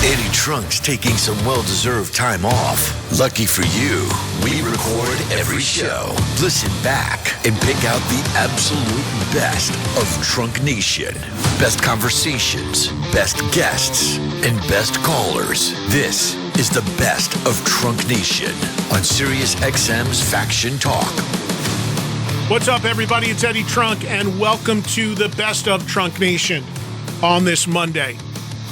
Eddie Trunk's taking some well-deserved time off. Lucky for you, we record every show. Listen back and pick out the absolute best of Trunk Nation. Best conversations, best guests, and best callers. This is the best of Trunk Nation on Sirius XM's Faction Talk. What's up, everybody? It's Eddie Trunk, and welcome to the best of Trunk Nation on this Monday.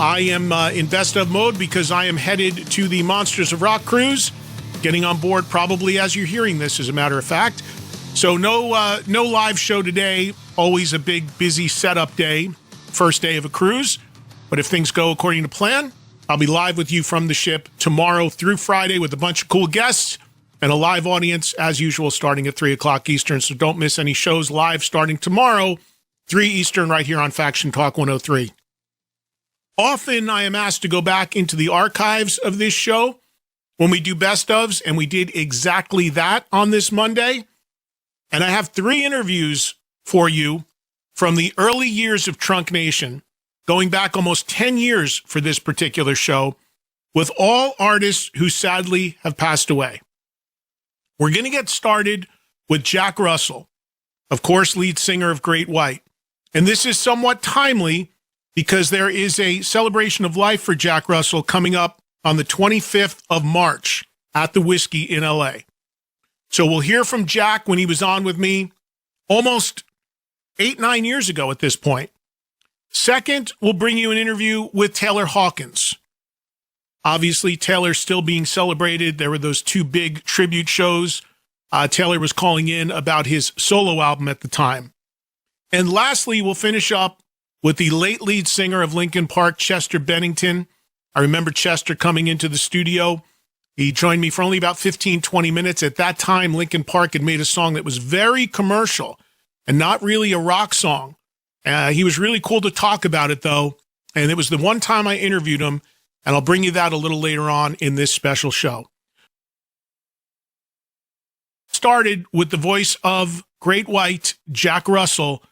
I am in best of mode because I am headed to the Monsters of Rock cruise, getting on board probably as you're hearing this, as a matter of fact. So no live show today. Always a big, busy setup day, first day of a cruise. But if things go according to plan, I'll be live with you from the ship tomorrow through Friday with a bunch of cool guests and a live audience, as usual, starting at 3 o'clock Eastern. So don't miss any shows live starting tomorrow, 3 Eastern, right here on Faction Talk 103. Often I am asked to go back into the archives of this show when we do best ofs, and we did exactly that on this Monday. And I have 3 interviews for you from the early years of Trunk Nation, going back almost 10 years for this particular show, with all artists who sadly have passed away. We're going to get started with Jack Russell, of course, lead singer of Great White. And this is somewhat timely because there is a celebration of life for Jack Russell coming up on the 25th of March at the Whiskey in LA. So we'll hear from Jack when he was on with me almost 8-9 years ago at this point. Second, we'll bring you an interview with Taylor Hawkins. Obviously, Taylor's still being celebrated. There were those 2 big tribute shows. Taylor was calling in about his solo album at the time. And lastly, we'll finish up with the late lead singer of Linkin Park, Chester Bennington. I remember Chester coming into the studio. He joined me for only about 15-20 minutes. At that time, Linkin Park had made a song that was very commercial and not really a rock song. He was really cool to talk about it, though, and it was the one time I interviewed him, and I'll bring you that a little later on in this special show. Started with the voice of Great White, Jack Russell,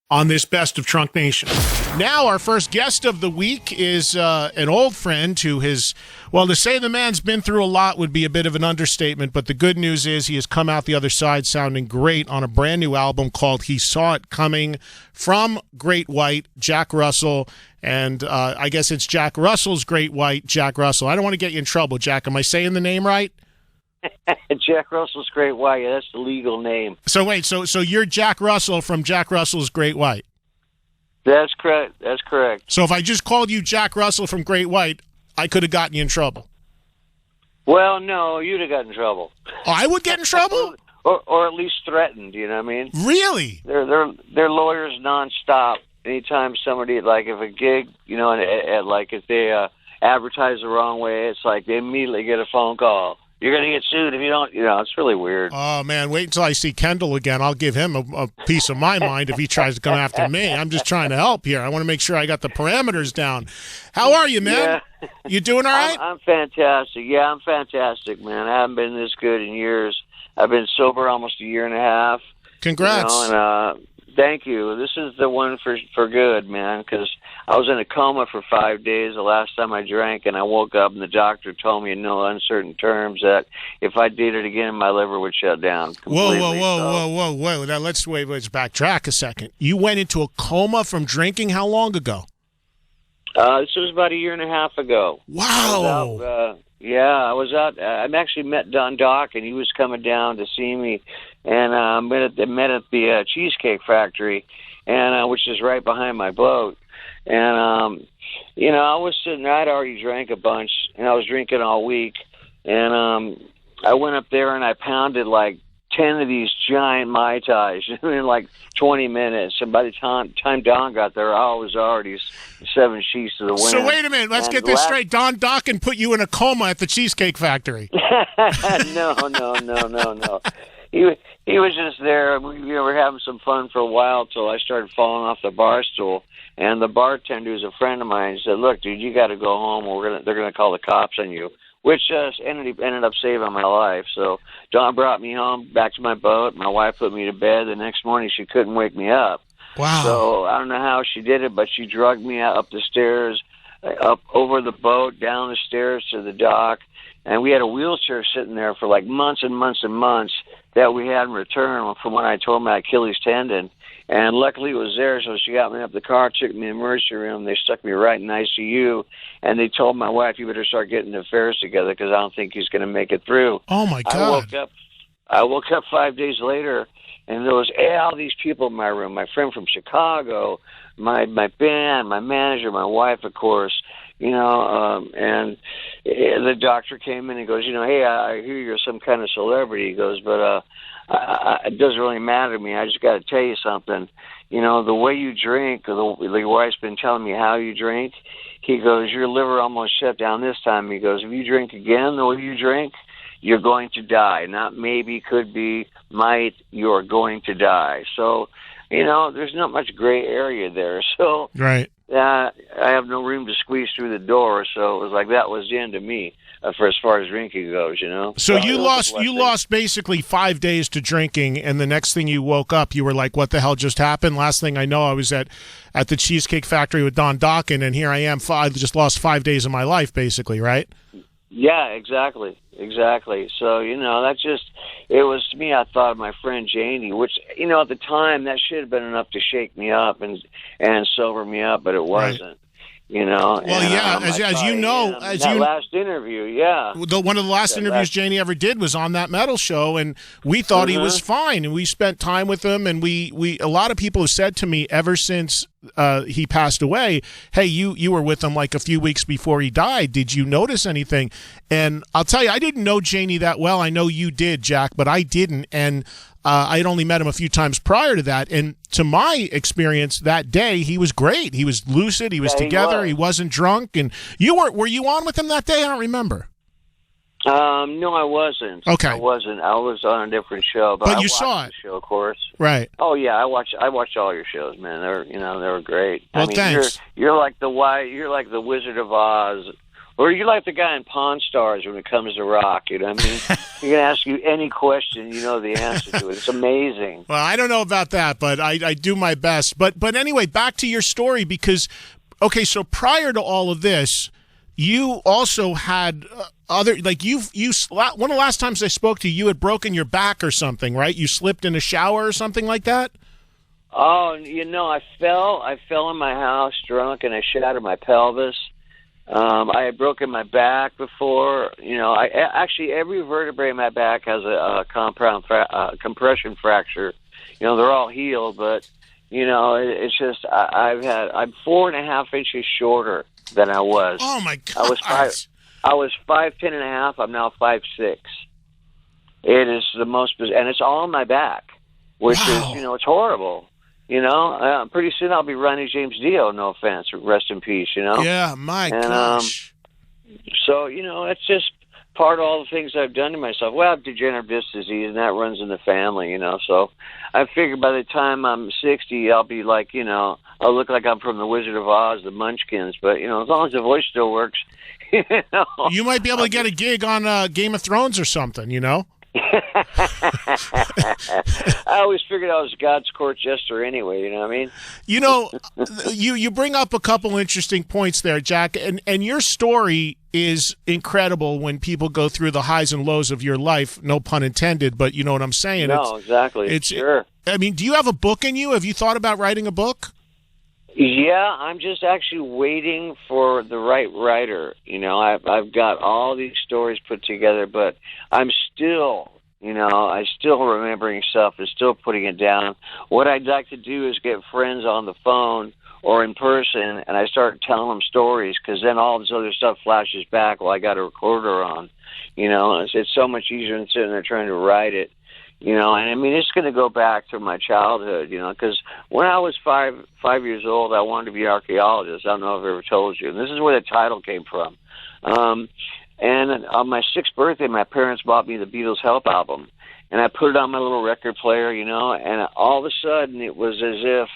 on this Best of Trunk Nation. Now, our first guest of the week is an old friend who has, well, to say the man's been through a lot would be a bit of an understatement, but the good news is he has come out the other side sounding great on a brand new album called He Saw It Coming from Great White, Jack Russell, and I guess it's Jack Russell's Great White, Jack Russell. I don't want to get you in trouble, Jack. Am I saying the name right? Jack Russell's Great White. That's the legal name. So wait, so you're Jack Russell from Jack Russell's Great White? That's correct. That's correct. So if I just called you Jack Russell from Great White, I could have gotten you in trouble. Well, no, you'd have gotten in trouble. Oh, I would get in trouble? or at least threatened, you know what I mean? Really? They're lawyers nonstop. Anytime somebody, like if a gig, you know, like if they advertise the wrong way, it's like they immediately get a phone call. You're going to get sued if you don't, you know, it's really weird. Oh, man, wait until I see Kendall again. I'll give him a piece of my mind if he tries to come after me. I'm just trying to help here. I want to make sure I got the parameters down. How are you, man? Yeah. You doing all right? I'm fantastic. Yeah, I'm fantastic, man. I haven't been this good in years. I've been sober almost a year and a half. Congrats. You know, and, thank you. This is the one for good, man, because I was in a coma for 5 days the last time I drank, and I woke up, and the doctor told me in no uncertain terms that if I did it again, my liver would shut down completely. Whoa. Now, let's backtrack a second. You went into a coma from drinking how long ago? This was about a year and a half ago. Wow. I was out. I actually met Don Dock, and he was coming down to see me, and met at the Cheesecake Factory, and which is right behind my boat. And you know, I was sitting there. I'd already drank a bunch, and I was drinking all week. And I went up there and I pounded like 10 of these giant Mai Tais in like 20 minutes. And by the time Don got there, I was already 7 sheets to the wind. So wait a minute. Let's get this straight. Don Dokken put you in a coma at the Cheesecake Factory. No. He was just there. We were having some fun for a while till I started falling off the bar stool. And the bartender, who's a friend of mine, said, "Look, dude, you got to go home, or they're gonna call the cops on you." Which ended up saving my life. So Dawn brought me home, back to my boat. My wife put me to bed. The next morning, she couldn't wake me up. Wow. So I don't know how she did it, but she drugged me up the stairs, up over the boat, down the stairs to the dock, and we had a wheelchair sitting there for like months and months and months that we hadn't returned from when I tore my Achilles tendon. And luckily it was there, so she got me up the car, took me in the emergency room. They stuck me right in ICU, and they told my wife, "You better start getting the affairs together because I don't think he's going to make it through." Oh, my God. I woke up 5 days later, and there was all these people in my room. My friend from Chicago, my band, my manager, my wife, of course, and the doctor came in and goes, "Hey, I hear you're some kind of celebrity." He goes, "But it doesn't really matter to me. I just got to tell you something. The way you drink, or the wife's been telling me how you drink." He goes, "Your liver almost shut down this time." He goes, "If you drink again the way you drink, you're going to die. Not maybe, could be, might. You're going to die." So, there's not much gray area there. So, right. I have no room to squeeze through the door. So it was like that was the end of me for as far as drinking goes. So you lost basically 5 days to drinking, and the next thing you woke up, you were like, "What the hell just happened?" Last thing I know, I was at the Cheesecake Factory with Don Dokken, and here I am. I just lost 5 days of my life, basically, right? Yeah, exactly. So, it was to me, I thought of my friend Janie, which, at the time, that should have been enough to shake me up and sober me up, but it wasn't. Right. Well, yeah, as you know, last interview, yeah. One of the last interviews Janie ever did was on that metal show, and we thought he was fine, and we spent time with him, and we a lot of people have said to me ever since he passed away, "Hey, you were with him like a few weeks before he died. Did you notice anything?" And I'll tell you, I didn't know Janie that well. I know you did, Jack, but I didn't, and I had only met him a few times prior to that, and to my experience that day, he was great. He was lucid. He was together. He wasn't drunk. And were you on with him that day? I don't remember. No, I wasn't. Okay, I wasn't. I was on a different show, but you saw it. The show, of course. Right. Oh yeah, I watched all your shows, man. They were great. Well, thanks. You're like the Wizard of Oz. Or you like the guy in Pawn Stars when it comes to rock, you know what I mean? He can ask you any question, you know the answer to it. It's amazing. Well, I don't know about that, but I do my best. But anyway, back to your story, because, okay, so prior to all of this, you also had one of the last times I spoke to you, you had broken your back or something, right? You slipped in a shower or something like that? Oh, I fell in my house drunk, and I shattered my pelvis. I had broken my back before. Actually every vertebrae in my back has a compression fracture. They're all healed, but it's just I'm 4.5 inches shorter than I was. Oh my God! I was 5'10.5". I'm now 5'6". It is the most, and it's all on my back, which is it's horrible. Pretty soon I'll be Ronnie James Dio, no offense, rest in peace, Yeah, my gosh. So, it's just part of all the things I've done to myself. Well, I have degenerative disc disease, and that runs in the family, so I figure by the time I'm 60, I'll be like, I'll look like I'm from the Wizard of Oz, the Munchkins, but, as long as the voice still works, You might be able to get a gig on Game of Thrones or something, I always figured I was God's court jester anyway, you know what I mean? You bring up a couple interesting points there, Jack, and your story is incredible when people go through the highs and lows of your life, no pun intended, but you know what I'm saying. No, exactly. Sure. Do you have a book in you? Have you thought about writing a book? Yeah, I'm just actually waiting for the right writer. I've got all these stories put together, but I'm still, I'm still remembering stuff and still putting it down. What I'd like to do is get friends on the phone or in person, and I start telling them stories, because then all this other stuff flashes back while I got a recorder on. It's so much easier than sitting there trying to write it. And it's going to go back to my childhood, because when I was five years old, I wanted to be an archaeologist. I don't know if I ever told you. And this is where the title came from. And on my 6th birthday, my parents bought me the Beatles' Help album. And I put it on my little record player, and all of a sudden it was as if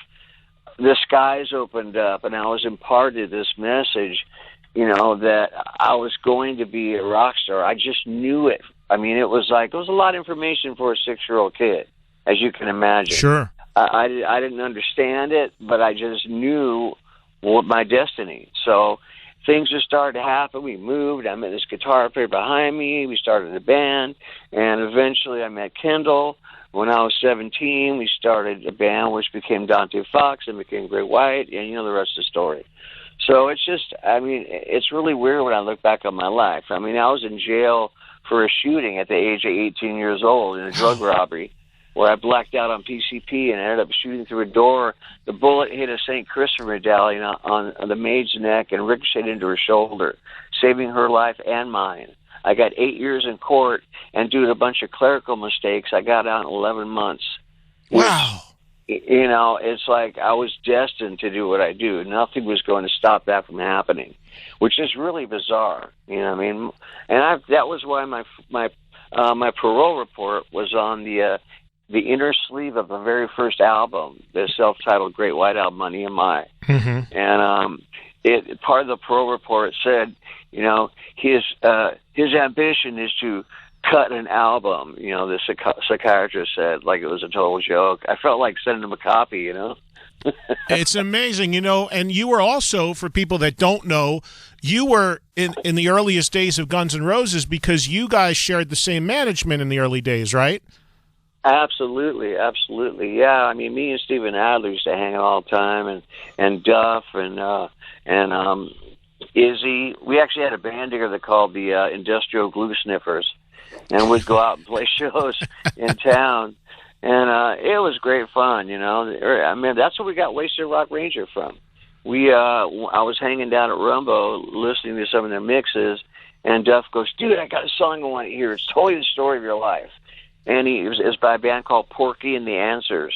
the skies opened up and I was imparted this message, that I was going to be a rock star. I just knew it. It was a lot of information for a 6-year-old kid, as you can imagine. Sure. I didn't understand it, but I just knew my destiny. So, things just started to happen. We moved. I met this guitar player behind me. We started a band, and eventually I met Kendall. When I was 17, we started a band which became Dante Fox and became Great White, and you know the rest of the story. So it's just, I mean, it's really weird when I look back on my life. I mean, I was in jail for a shooting at the age of 18 years old in a drug robbery where I blacked out on PCP and ended up shooting through a door. The bullet hit a St. Christopher medallion on the maid's neck and ricocheted into her shoulder, saving her life and mine. I got 8 years in court, and due to a bunch of clerical mistakes, I got out in 11 months. Wow. You know, it's like I was destined to do what I do. Nothing was going to stop that from happening, which is really bizarre. You know what I mean? And that was why my parole report was on the inner sleeve of the very first album, the self-titled Great White album on EMI. Mm-hmm. And part of the parole report said, you know, his ambition is to cut an album. You know, the psychiatrist said, like it was a total joke. I felt like sending him a copy, you know. It's amazing, you know, and you were also, for people that don't know, you were in the earliest days of Guns N' Roses because you guys shared the same management in the early days, right? Absolutely, absolutely. Yeah, I mean, me and Steven Adler used to hang out all the time, and Duff and Izzy. We actually had a band together called the Industrial Glue Sniffers, and we'd go out and play shows in town, and it was great fun, you know. I mean, that's where we got Wasted Rock Ranger from. I was hanging down at Rumbo listening to some of their mixes, and Duff goes, "Dude, I got a song I want to hear. It's totally the story of your life." And it was by a band called Porky and the Answers.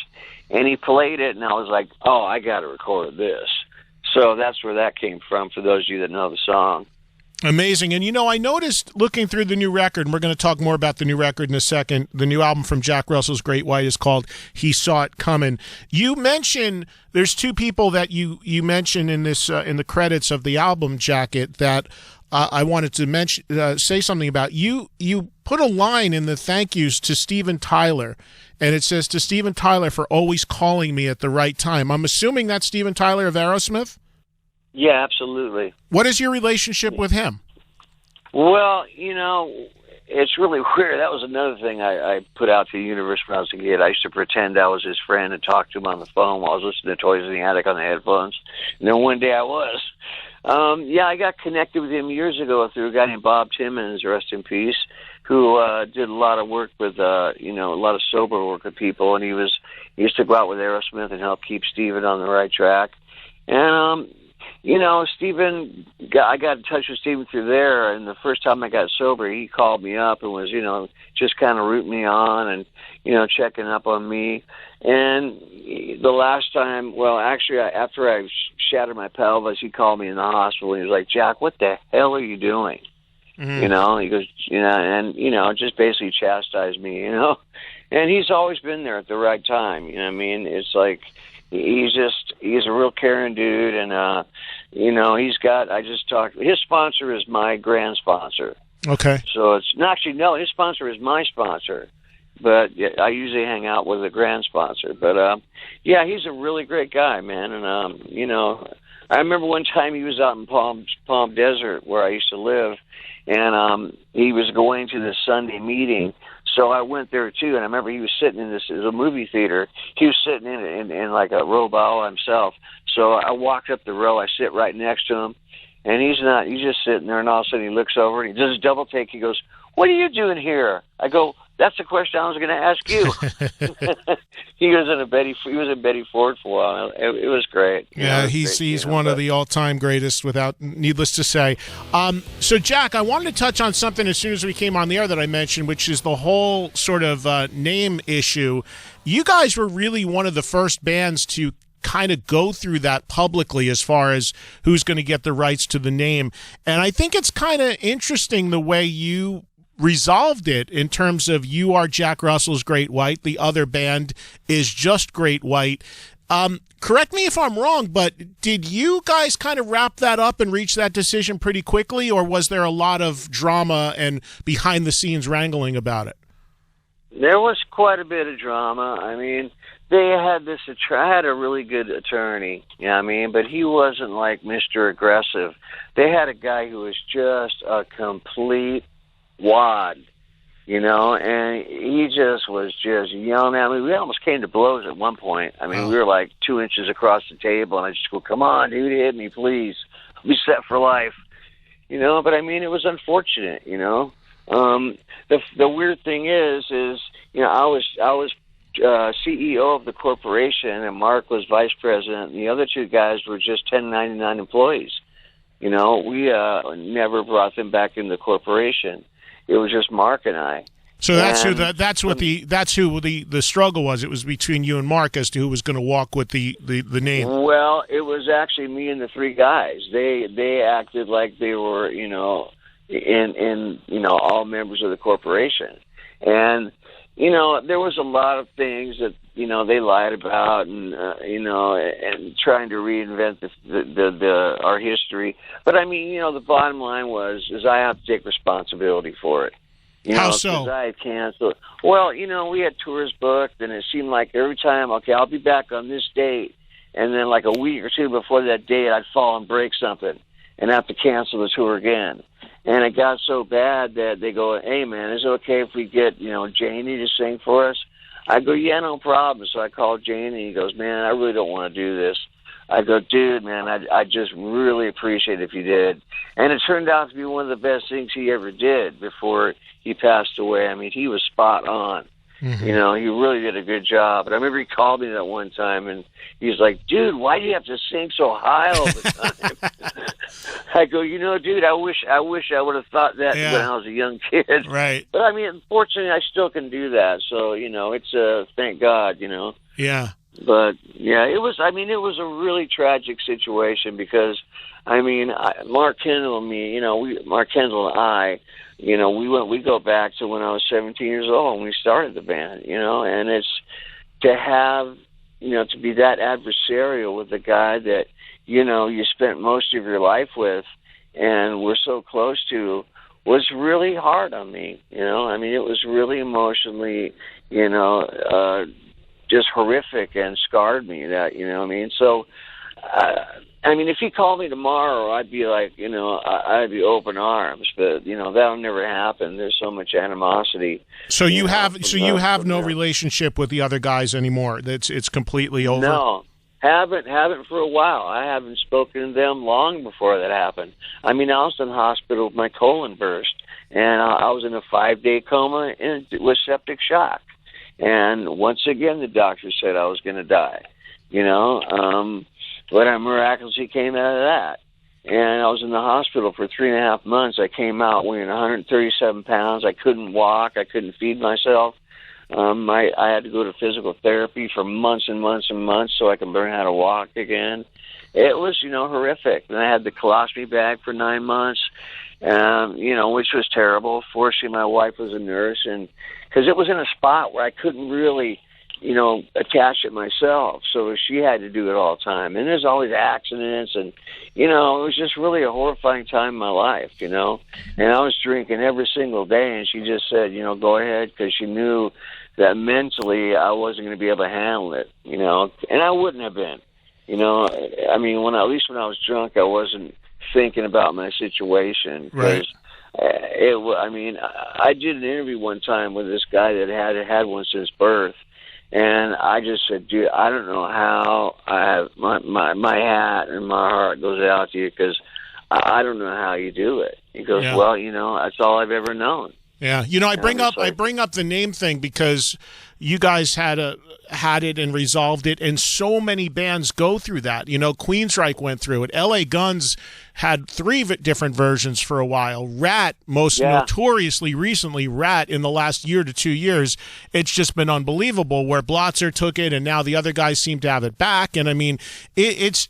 And he played it, and I was like, oh, I got to record this. So that's where that came from, for those of you that know the song. Amazing. And, you know, I noticed looking through the new record, and we're going to talk more about the new record in a second, the new album from Jack Russell's Great White is called He Saw It Coming. You mentioned, there's two people that you mention in this in the credits of the album jacket that I wanted to mention, say something about. You put a line in the thank yous to Steven Tyler, and it says, "To Steven Tyler for always calling me at the right time." I'm assuming that's Steven Tyler of Aerosmith? Yeah, absolutely. What is your relationship with him? Well, you know, it's really weird. That was another thing I put out to the universe when I was a kid. I used to pretend I was his friend and talk to him on the phone while I was listening to Toys in the Attic on the headphones. And then one day I was. Yeah, I got connected with him years ago through a guy named Bob Timmons, rest in peace, who did a lot of work with, you know, a lot of sober work with people, and he used to go out with Aerosmith and help keep Steven on the right track. And, you know, I got in touch with Steven through there, and the first time I got sober, he called me up and was, you know, just kind of rooting me on and, you know, checking up on me. And the last time, well, actually, after I shattered my pelvis, he called me in the hospital, and he was like, "Jack, what the hell are you doing?" Mm-hmm. You know, he goes, you know, and, you know, just basically chastised me, you know. And he's always been there at the right time, you know what I mean? It's like, he's a real caring dude, and, you know, his sponsor is my grand sponsor. Okay. So his sponsor is my sponsor, but I usually hang out with the grand sponsor. But, yeah, he's a really great guy, man, and, you know, I remember one time he was out in Palm Desert where I used to live, and he was going to this Sunday meeting. So I went there too, and I remember he was sitting in it was a movie theater. He was sitting in like a row by himself. So I walked up the row. I sit right next to him, and he's just sitting there, and all of a sudden he looks over and he does a double take. He goes, "What are you doing here?" I go, "That's the question I was going to ask you." He was in Betty Ford for a while. It was great. Yeah, he's one of the all-time greatest, without needless to say. So, Jack, I wanted to touch on something as soon as we came on the air that I mentioned, which is the whole sort of name issue. You guys were really one of the first bands to kind of go through that publicly as far as who's going to get the rights to the name. And I think it's kind of interesting the way you resolved it in terms of you are Jack Russell's Great White, the other band is just Great White. Correct me if I'm wrong, but did you guys kind of wrap that up and reach that decision pretty quickly, or was there a lot of drama and behind-the-scenes wrangling about it? There was quite a bit of drama. I mean, they had this. I had a really good attorney, you know what I mean, but he wasn't like Mr. Aggressive. They had a guy who was just a complete wad, you know, and he just was just yelling at me. We almost came to blows at one point. I mean, we were like 2 inches across the table, and I just go, "Come on, dude, hit me, please. I'll be set for life." You know, but I mean, it was unfortunate, you know. The weird thing is, you know, I was CEO of the corporation, and Mark was vice president, and the other two guys were just 1099 employees. You know, we never brought them back into the corporation. It was just Mark and I. So that's who the struggle was. It was between you and Mark as to who was going to walk with the name. Well, it was actually me and the three guys. They acted like they were, you know, in you know, all members of the corporation. And you know, there was a lot of things that, you know, they lied about, and you know, and trying to reinvent the our history. But I mean, you know, the bottom line is I have to take responsibility for it. You know, how so? Because I had canceled. Well, you know, we had tours booked, and it seemed like every time, okay, I'll be back on this date, and then like a week or two before that date, I'd fall and break something and have to cancel the tour again. And it got so bad that they go, "Hey, man, is it okay if we get, you know, Janie to sing for us?" I go, "Yeah, no problem." So I called Janie, and he goes, "Man, I really don't want to do this." I go, "Dude, man, I just really appreciate it if you did." And it turned out to be one of the best things he ever did before he passed away. I mean, he was spot on. Mm-hmm. You know, he really did a good job. And I remember he called me that one time, and he's like, "Dude, why do you have to sing so high all the time?" I go, "You know, dude, I wish I would have thought that when I was a young kid." Right. But I mean, unfortunately, I still can do that. So, you know, it's thank God, you know. Yeah. But yeah, it was a really tragic situation because, I mean, Mark Kendall and me, you know, Mark Kendall and I, you know, we go back to when I was 17 years old when we started the band, you know, and it's to have, you know, to be that adversarial with a guy that, you know, you spent most of your life with and were so close to was really hard on me, you know. I mean, it was really emotionally, you know, just horrific and scarred me, that, you know what I mean? So, I mean, if he called me tomorrow, I'd be like, you know, I'd be open arms, but, you know, that'll never happen. There's so much animosity. So you have no relationship with the other guys anymore. It's completely over. No, haven't for a while. I haven't spoken to them long before that happened. I mean, I was in the hospital with my colon burst, and I was in a 5-day coma with septic shock. And once again, the doctor said I was going to die, you know, but I miraculously came out of that. And I was in the hospital for 3.5 months. I came out weighing 137 pounds. I couldn't walk. I couldn't feed myself. I had to go to physical therapy for months and months and months so I could learn how to walk again. It was, you know, horrific. And I had the colostomy bag for 9 months, you know, which was terrible. Fortunately, my wife was a nurse, and because it was in a spot where I couldn't really, you know, attach it myself. So she had to do it all the time. And there's always accidents, and, you know, it was just really a horrifying time in my life, you know. And I was drinking every single day, and she just said, you know, go ahead, because she knew that mentally I wasn't going to be able to handle it, you know. And I wouldn't have been, you know. I mean, at least when I was drunk, I wasn't thinking about my situation. Right. I mean, I did an interview one time with this guy that had one since birth, and I just said, "Dude, I don't know how I have my hat and my heart goes out to you, because I don't know how you do it." He goes, Yeah. "Well, you know, that's all I've ever known." Yeah, you know, I bring up the name thing because you guys had it and resolved it, and so many bands go through that. You know, Queensryche went through it. L.A. Guns had 3 different versions for a while. Rat, most notoriously recently, Rat in the last year to 2 years, it's just been unbelievable where Blotzer took it, and now the other guys seem to have it back. And I mean, there's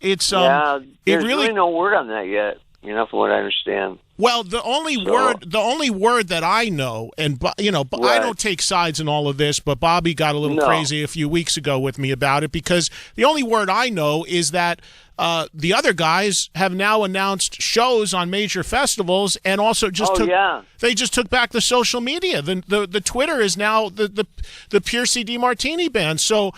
really no word on that yet, you know, from what I understand. Well, the only word that I know, and you know, Right. I don't take sides in all of this, but Bobby got a little crazy a few weeks ago with me about it, because the only word I know is that the other guys have now announced shows on major festivals, and also they just took back the social media. The Twitter is now the Piercy DiMartini band. So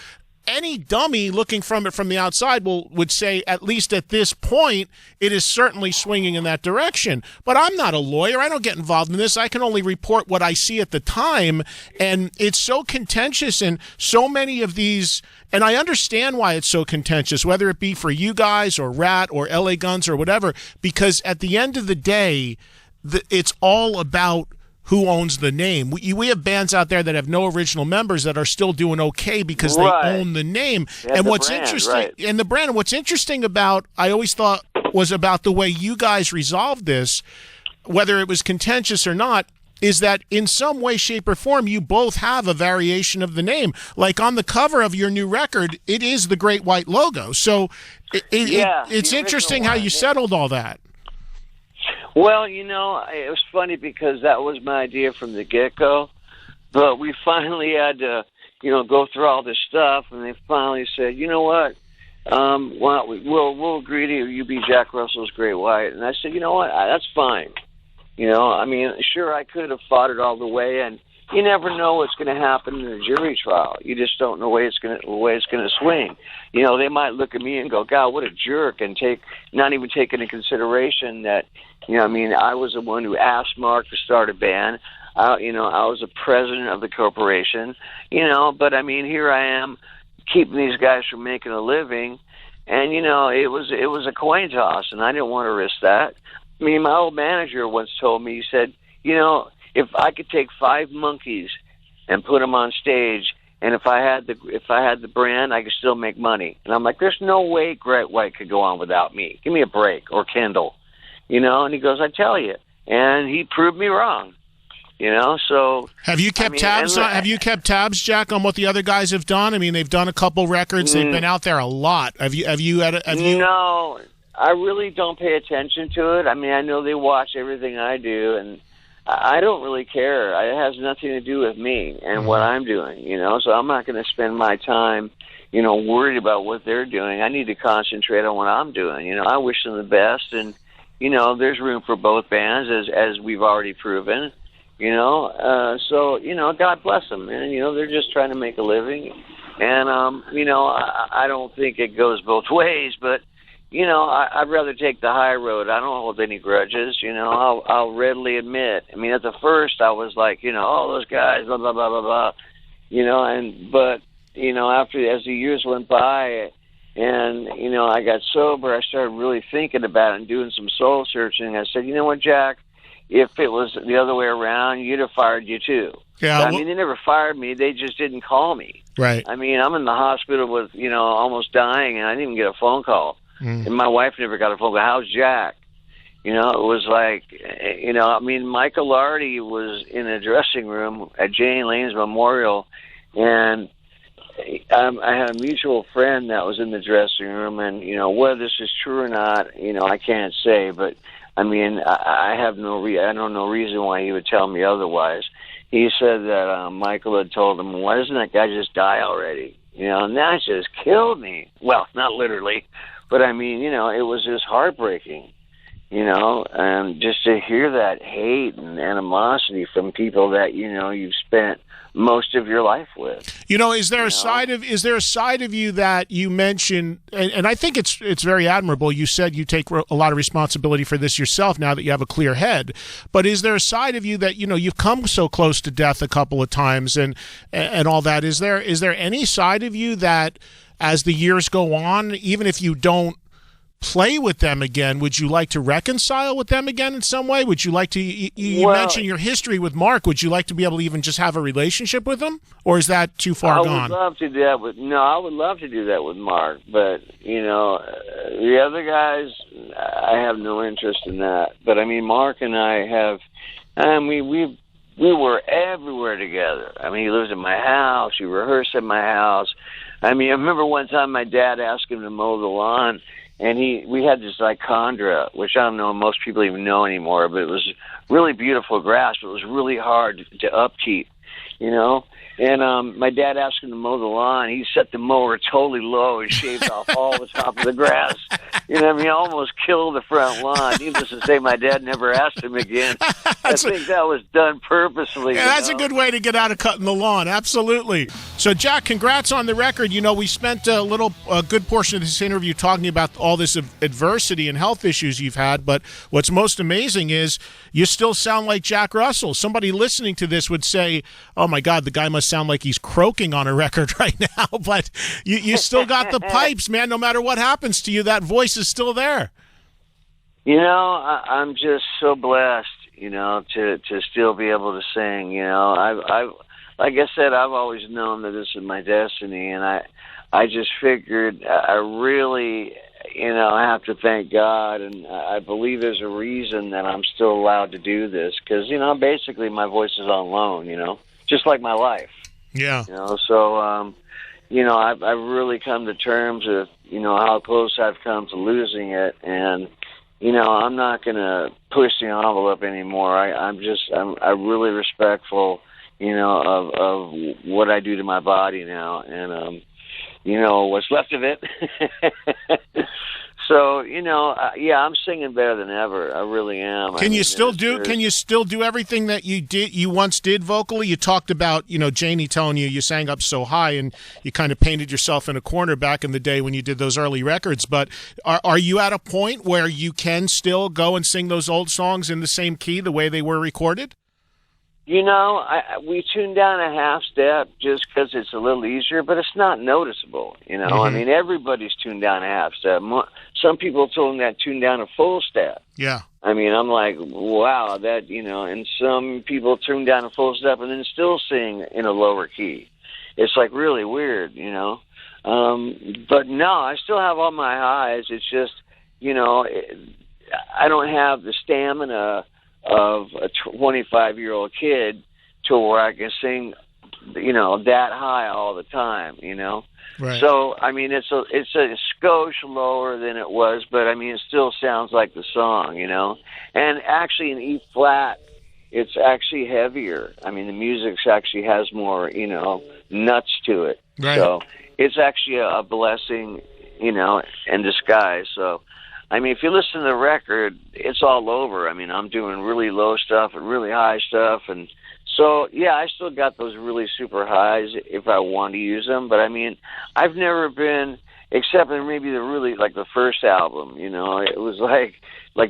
any dummy looking from it from the outside would say, at least at this point, it is certainly swinging in that direction. But I'm not a lawyer. I don't get involved in this. I can only report what I see at the time. And it's so contentious, and so many of these, and I understand why it's so contentious, whether it be for you guys or Rat or LA Guns or whatever, because at the end of the day, it's all about who owns the name. We have bands out there that have no original members that are still doing okay because they own the name. And what's interesting, and the brand, and what's interesting about, I always thought, was about the way you guys resolved this, whether it was contentious or not, is that in some way, shape, or form, you both have a variation of the name. Like on the cover of your new record, it is the Great White logo. So it's interesting how you settled all that. Well, it was funny because that was my idea from the get-go, but we finally had to, go through all this stuff, and they finally said, you know what, we'll agree to you be Jack Russell's Great White. And I said, you know what, that's fine. Sure, I could have fought it all the way, and you never know what's going to happen in a jury trial. You just don't know the way it's going to swing. They might look at me and go, God, what a jerk, and not even take into consideration that, I was the one who asked Mark to start a band. I was the president of the corporation, but here I am keeping these guys from making a living, and, it was a coin toss, and I didn't want to risk that. My old manager once told me, he said, if I could take 5 monkeys and put them on stage, and if I had the brand, I could still make money. And I'm like, there's no way Great White could go on without me. Give me a break, or Kendall, And he goes, I tell you, and he proved me wrong. So have you kept tabs? Have you kept tabs, Jack, on what the other guys have done? They've done a couple records. They've been out there a lot. Have you? No, I really don't pay attention to it. I know they watch everything I do, and I don't really care. It has nothing to do with me and what I'm doing, so I'm not going to spend my time, worried about what they're doing. I need to concentrate on what I'm doing. I wish them the best, and, there's room for both bands, as we've already proven, so, God bless them, and, they're just trying to make a living, and, I don't think it goes both ways, but, I'd rather take the high road. I don't hold any grudges, I'll readily admit. At the first I was like, all those guys, blah, blah, blah, blah, blah, but after, as the years went by and, I got sober, I started really thinking about it and doing some soul searching. I said, you know what, Jack, if it was the other way around, you'd have fired you too. Yeah, they never fired me. They just didn't call me. Right. I'm in the hospital with, almost dying, and I didn't even get a phone call. And my wife never got a phone call. How's Jack? It was like, Michael Lardy was in a dressing room at Jane Lane's memorial, and I had a mutual friend that was in the dressing room, and, whether this is true or not, I can't say, but, I have I don't know reason why he would tell me otherwise. He said that Michael had told him, why doesn't that guy just die already? And that just killed me. Well, not literally. But, it was just heartbreaking, and just to hear that hate and animosity from people that, you've spent most of your life with. Is there a side of you that you mentioned, and I think it's very admirable. You said you take a lot of responsibility for this yourself now that you have a clear head. But is there a side of you that, you've come so close to death a couple of times and all that? Is there any side of you that, as the years go on, even if you don't play with them again, would you like to reconcile with them again in some way? Would you like to, you mentioned your history with Mark, would you like to be able to even just have a relationship with him? Or is that too far gone? I would love to do that I would love to do that with Mark, but, the other guys, I have no interest in that. But, Mark and I have, we were everywhere together. He lives in my house, we rehearsed at my house. I remember one time my dad asked him to mow the lawn, and we had this Lycandra, which I don't know most people even know anymore, but it was really beautiful grass, but it was really hard to upkeep, And my dad asked him to mow the lawn. He set the mower totally low and shaved off all the top of the grass. You know what I mean? He almost killed the front lawn. Needless to say, my dad never asked him again. I think that was done purposely. Yeah, that's a good way to get out of cutting the lawn. Absolutely. So, Jack, congrats on the record. You know, we spent a good portion of this interview talking about all this adversity and health issues you've had, but what's most amazing is you still sound like Jack Russell. Somebody listening to this would say, oh, my God, the guy must sound like he's croaking on a record right now, but you still got the pipes, man. No matter what happens to you, that voice is still there. You know, I'm just so blessed, you know, to still be able to sing. You know, I've like I said, I've always known that this is my destiny, and I just figured I really, you know, I have to thank God, and I believe there's a reason that I'm still allowed to do this, because, you know, basically my voice is on loan, you know, just like my life. Yeah. You know, so, you know, I've really come to terms with, you know, how close I've come to losing it, and, you know, I'm not going to push the envelope anymore. I'm really respectful, you know, of what I do to my body now, and, you know, what's left of it. So, you know, yeah, I'm singing better than ever. I really am. Can you still do everything that you once did vocally? You talked about, you know, Janie telling you sang up so high, and you kind of painted yourself in a corner back in the day when you did those early records. But are you at a point where you can still go and sing those old songs in the same key the way they were recorded? You know, we tuned down a half step just because it's a little easier, but it's not noticeable. You know, I mean, everybody's tuned down a half step. Some people told me that tuned down a full step. Yeah. I mean, I'm like, wow, that, you know, and some people tune down a full step and then still sing in a lower key. It's like really weird, you know. But no, I still have all my highs. It's just, you know, I don't have the stamina of a 25-year-old kid to where I can sing, you know, that high all the time, you know. Right. So, I mean, it's a skosh lower than it was, but, I mean, it still sounds like the song, you know. And actually in E flat, it's actually heavier. I mean, the music actually has more, you know, nuts to it. Right. So it's actually a blessing, you know, in disguise. So, I mean, if you listen to the record, it's all over. I mean, I'm doing really low stuff and really high stuff. And so, yeah, I still got those really super highs if I want to use them. But, I mean, I've never been, except in maybe the first album, you know, it was like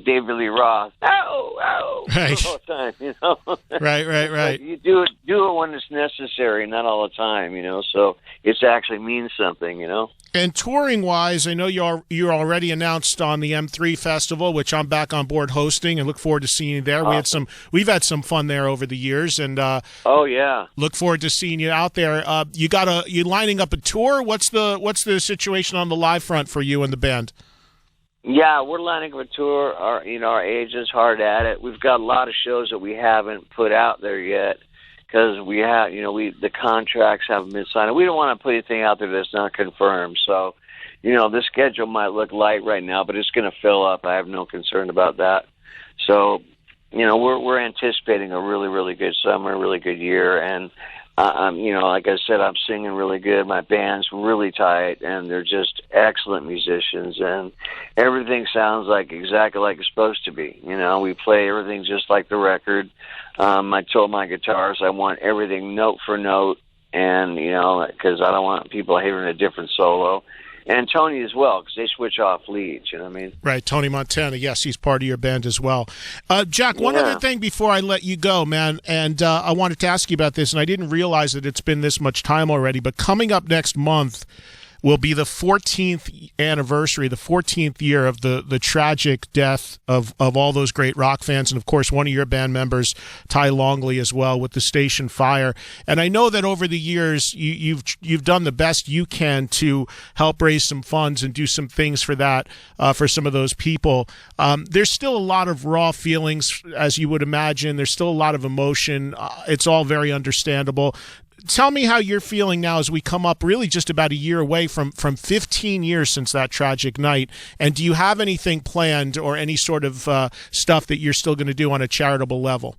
David Lee Roth, ow, right. all the time, you know. Right. You do it when it's necessary, not all the time, you know. So it actually means something, you know. And touring-wise, I know you're already announced on the M3 Festival, which I'm back on board hosting, and look forward to seeing you there. Awesome. We've had some fun there over the years, and oh yeah, look forward to seeing you out there. You lining up a tour? What's the situation on the live front for you and the band? Yeah, we're lining up a tour. Our agent's hard at it. We've got a lot of shows that we haven't put out there yet, because we have, you know, the contracts haven't been signed. We don't want to put anything out there that's not confirmed. So, you know, the schedule might look light right now, but it's going to fill up. I have no concern about that. So, you know, we're anticipating a really, really good summer, a really good year, and you know, like I said, I'm singing really good. My band's really tight, and they're just excellent musicians, and everything sounds like exactly like it's supposed to be. You know, we play everything just like the record. I told my guitarists I want everything note for note, and, you know, because I don't want people hearing a different solo. And Tony as well, because they switch off leads, you know what I mean? Right, Tony Montana, yes, he's part of your band as well. Jack, one other thing before I let you go, man, and I wanted to ask you about this, and I didn't realize that it's been this much time already, but coming up next month will be the 14th anniversary, the 14th year of the tragic death of all those great rock fans, and of course one of your band members, Ty Longley, as well, with the station fire. And I know that over the years you've done the best you can to help raise some funds and do some things for that, for some of those people. There's still a lot of raw feelings, as you would imagine. There's still a lot of emotion. It's all very understandable. Tell me how you're feeling now as we come up really just about a year away from 15 years since that tragic night. And do you have anything planned or any sort of stuff that you're still going to do on a charitable level?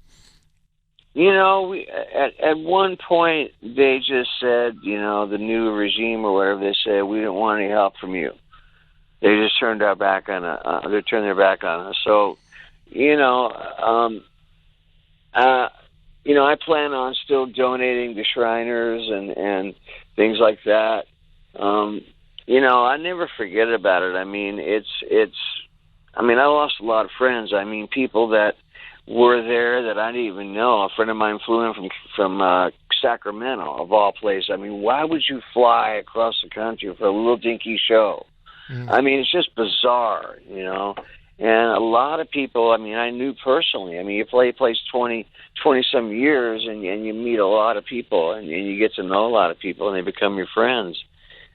at one point they just said, the new regime or whatever, they said, we don't want any help from you. They just turned their back on us. So, I plan on still donating to Shriners and things like that. I never forget about it. I mean, I lost a lot of friends. I mean, people that were there that I didn't even know. A friend of mine flew in from Sacramento, of all places. I mean, why would you fly across the country for a little dinky show? I mean, it's just bizarre, And a lot of people, I knew personally. I mean, you play a place 20-some years, and you meet a lot of people, and you get to know a lot of people, and they become your friends.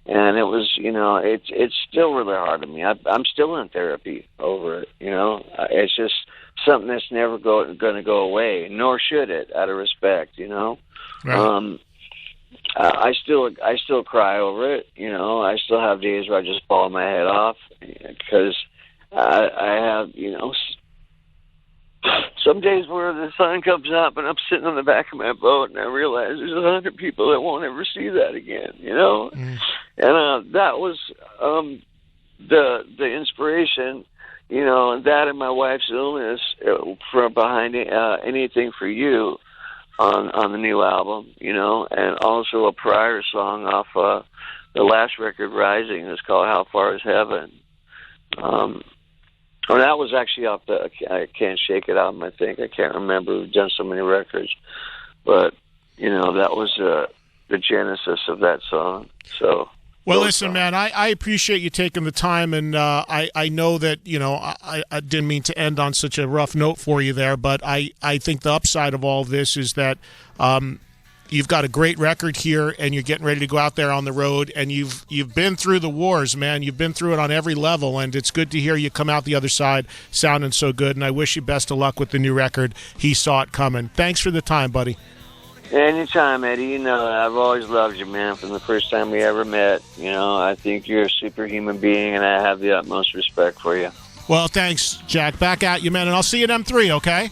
And it was, it's still really hard to me. I'm still in therapy over it, It's just something that's never going to go away, nor should it, out of respect, Right. I still cry over it, I still have days where I just bawl my head off because I have, some days where the sun comes up and I'm sitting on the back of my boat and I realize there's 100 people that won't ever see that again, And that was the inspiration, and that and my wife's illness from behind Anything for You on the new album, and also a prior song off the last record, Rising. It's called How Far Is Heaven. That was actually off the I Can't Shake It album, I think. I can't remember. We've done so many records. But, that was the genesis of that song. So... Well, listen, man, I appreciate you taking the time, and I know that, I didn't mean to end on such a rough note for you there, but I think the upside of all this is that you've got a great record here, and you're getting ready to go out there on the road, and you've been through the wars, man. You've been through it on every level, and it's good to hear you come out the other side sounding so good, and I wish you best of luck with the new record, He Saw It Coming. Thanks for the time, buddy. Anytime, Eddie. I've always loved you, man, from the first time we ever met. I think you're a superhuman being, and I have the utmost respect for you. Well, thanks, Jack. Back at you, man, and I'll see you at M3, okay?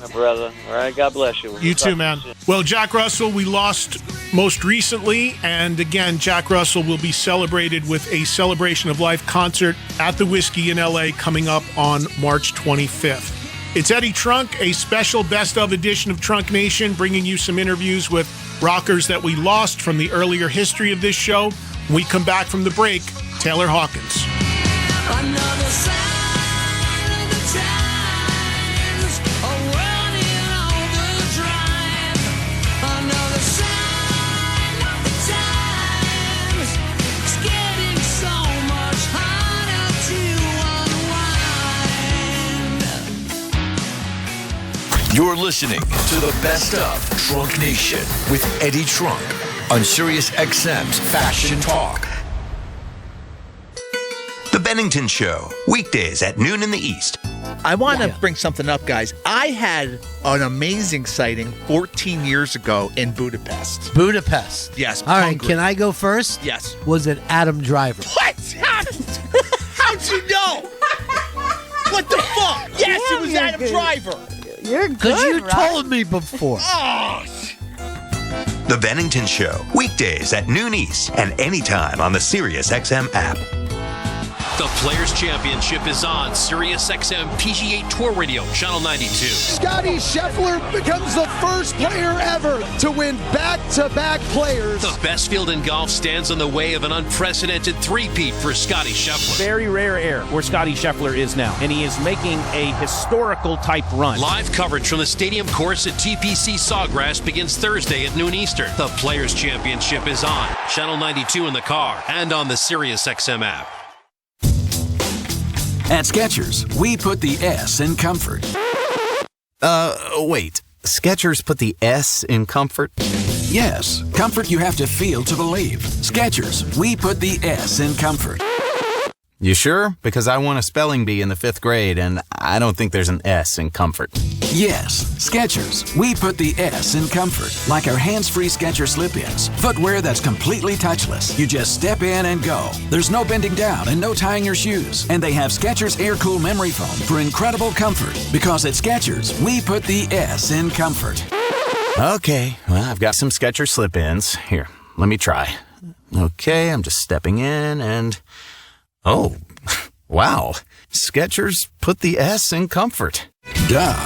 My brother. All right, God bless you. You too, man. Well, Jack Russell, we lost most recently, and again, Jack Russell will be celebrated with a Celebration of Life concert at the Whiskey in L.A. coming up on March 25th. It's Eddie Trunk, a special best-of edition of Trunk Nation, bringing you some interviews with rockers that we lost from the earlier history of this show. When we come back from the break, Taylor Hawkins. Another sign of the times, a world in overdrive. Another sign of the times, it's getting so much harder to unwind. You're listening to the best of Trunk Nation with Eddie Trunk on Sirius XM's Fashion Talk. The Bennington Show, weekdays at noon in the East. I want to bring something up, guys. I had an amazing sighting 14 years ago in Budapest. Budapest. Yes. All right, Hungary. can I go first? Yes. Was it Adam Driver? What? How'd you know? What the fuck? Yes, it was Adam Driver. You're good, Because you right? told me before. Oh. The Bennington Show, weekdays at noon East and anytime on the Sirius XM app. The Players' Championship is on Sirius XM PGA Tour Radio, Channel 92. Scotty Scheffler becomes the first player ever to win back-to-back Players. The best field in golf stands in the way of an unprecedented three-peat for Scotty Scheffler. Very rare air where Scotty Scheffler is now, and he is making a historical type run. Live coverage from the stadium course at TPC Sawgrass begins Thursday at noon Eastern. The Players' Championship is on Channel 92 in the car and on the Sirius XM app. At Skechers, we put the S in comfort. Wait. Skechers put the S in comfort? Yes, comfort you have to feel to believe. Skechers, we put the S in comfort. You sure? Because I won a spelling bee in the 5th grade, and I don't think there's an S in comfort. Yes, Skechers. We put the S in comfort, like our hands-free Skechers slip-ins. Footwear that's completely touchless. You just step in and go. There's no bending down and no tying your shoes. And they have Skechers Air-Cool Memory Foam for incredible comfort. Because at Skechers, we put the S in comfort. Okay, well, I've got some Skechers slip-ins. Here, let me try. Okay, I'm just stepping in and... Oh, wow. Skechers put the S in comfort. Duh.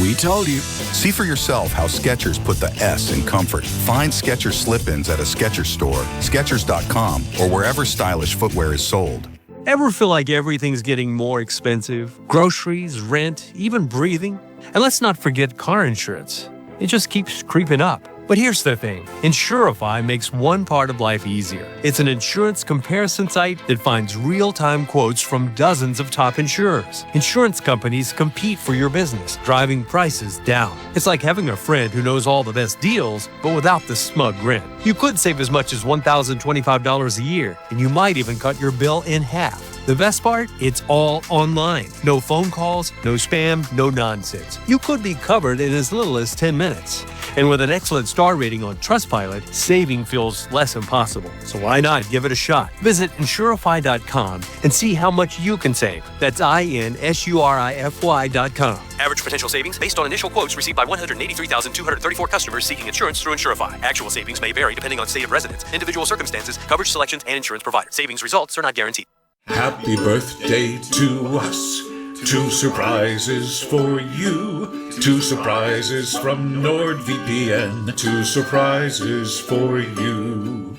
We told you. See for yourself how Skechers put the S in comfort. Find Skechers slip-ins at a Skechers store, Skechers.com, or wherever stylish footwear is sold. Ever feel like everything's getting more expensive? Groceries, rent, even breathing? And let's not forget car insurance. It just keeps creeping up. But here's the thing. Insurify makes one part of life easier. It's an insurance comparison site that finds real-time quotes from dozens of top insurers. Insurance companies compete for your business, driving prices down. It's like having a friend who knows all the best deals, but without the smug grin. You could save as much as $1,025 a year, and you might even cut your bill in half. The best part? It's all online. No phone calls, no spam, no nonsense. You could be covered in as little as 10 minutes. And with an excellent star rating on Trustpilot, saving feels less impossible. So why not give it a shot? Visit Insurify.com and see how much you can save. That's INSURIFY.com. Average potential savings based on initial quotes received by 183,234 customers seeking insurance through Insurify. Actual savings may vary depending on state of residence, individual circumstances, coverage selections, and insurance provider. Savings results are not guaranteed. Happy birthday to us. 2 surprises for you. 2 surprises from NordVPN. 2 surprises for you.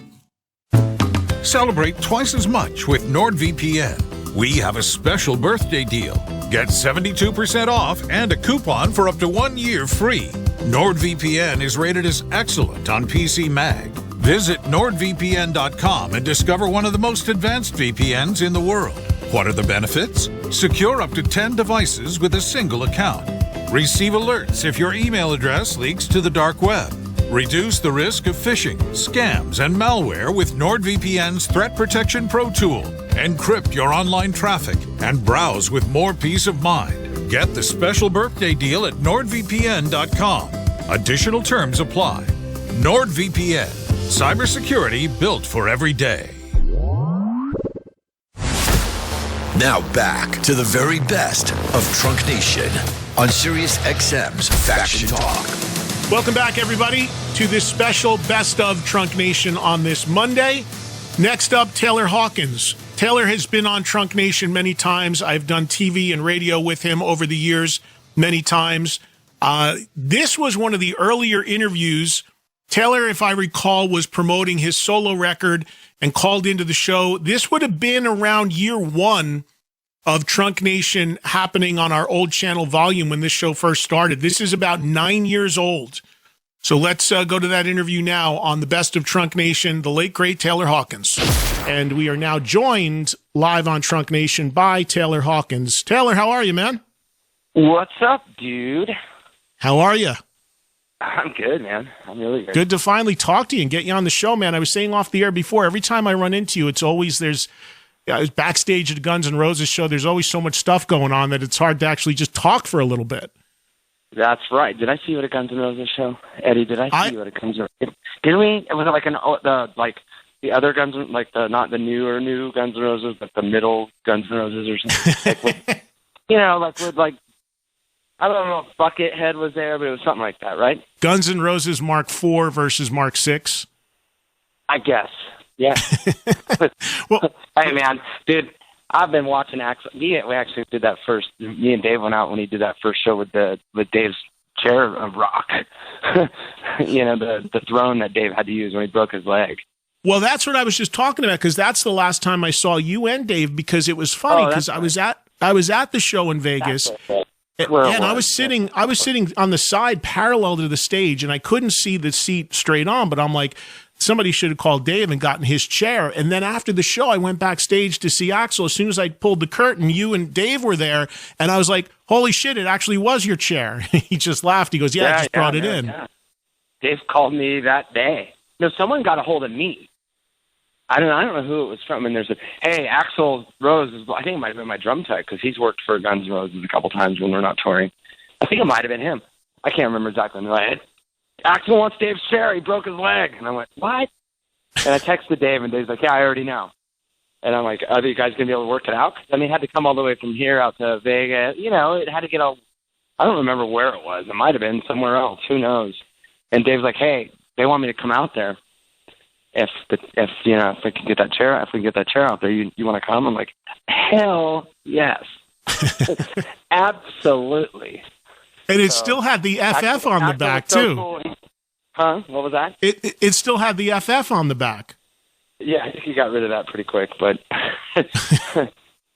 Celebrate twice as much with NordVPN. We have a special birthday deal. Get 72% off and a coupon for up to 1 year free. NordVPN is rated as excellent on PC Mag. Visit NordVPN.com and discover one of the most advanced VPNs in the world. What are the benefits? Secure up to 10 devices with a single account. Receive alerts if your email address leaks to the dark web. Reduce the risk of phishing, scams, and malware with NordVPN's Threat Protection Pro tool. Encrypt your online traffic and browse with more peace of mind. Get the special birthday deal at NordVPN.com. Additional terms apply. NordVPN. Cybersecurity built for every day. Now back to the very best of Trunk Nation on Sirius XM's Faction Talk. Welcome back, everybody, to this special Best of Trunk Nation on this Monday. Next up, Taylor Hawkins. Taylor has been on Trunk Nation many times. I've done TV and radio with him over the years many times. This was one of the earlier interviews. Taylor, if I recall, was promoting his solo record and called into the show. This would have been around year 1 of Trunk Nation happening on our old channel Volume when this show first started. This is about 9 years old. So let's go to that interview now on the Best of Trunk Nation, the late, great Taylor Hawkins. And we are now joined live on Trunk Nation by Taylor Hawkins. Taylor, how are you, man? What's up, dude? How are you? I'm good, man. I'm really good. Good to finally talk to you and get you on the show, man. I was saying off the air before, every time I run into you, it's always backstage at the Guns N' Roses show, there's always so much stuff going on that it's hard to actually just talk for a little bit. That's right. Did I see you at a Guns N' Roses show? Eddie, did I see you at a Guns N' Roses? Did we? Was it like the other Guns, like not the new Guns N' Roses, but the middle Guns N' Roses or something? I don't know if Buckethead was there, but it was something like that, right? Guns N' Roses Mark IV versus Mark VI? I guess, yeah. Well, hey, man, dude, I've been watching Axl. We actually did that first. Me and Dave went out when he did that first show with Dave's chair of rock. The throne that Dave had to use when he broke his leg. Well, that's what I was just talking about, because that's the last time I saw you and Dave, because it was funny, because I was at the show in Vegas. And I was sitting on the side parallel to the stage, and I couldn't see the seat straight on, but I'm like, somebody should have called Dave and gotten his chair. And then after the show, I went backstage to see Axl. As soon as I pulled the curtain, you and Dave were there, and I was like, holy shit, it actually was your chair. He just laughed. He goes, I just brought it in. Yeah. Dave called me that day. No, someone got a hold of me. I don't know who it was from. And there's hey, Axl Rose is, I think it might have been my drum tech because he's worked for Guns N' Roses a couple times when we're not touring. I think it might have been him. I can't remember exactly. And they're like, Axl wants Dave's chair. He broke his leg. And I'm like, what? And I texted Dave, and Dave's like, yeah, I already know. And I'm like, are you guys going to be able to work it out? I mean, it had to come all the way from here out to Vegas. You know, it had to get all, I don't remember where it was. It might have been somewhere else. Who knows? And Dave's like, hey, they want me to come out there. If we can get that chair out there, you want to come? I'm like, hell yes. Absolutely. And it still had the FF on the back, too. Cool. Huh? What was that? It still had the FF on the back. Yeah, I think he got rid of that pretty quick, but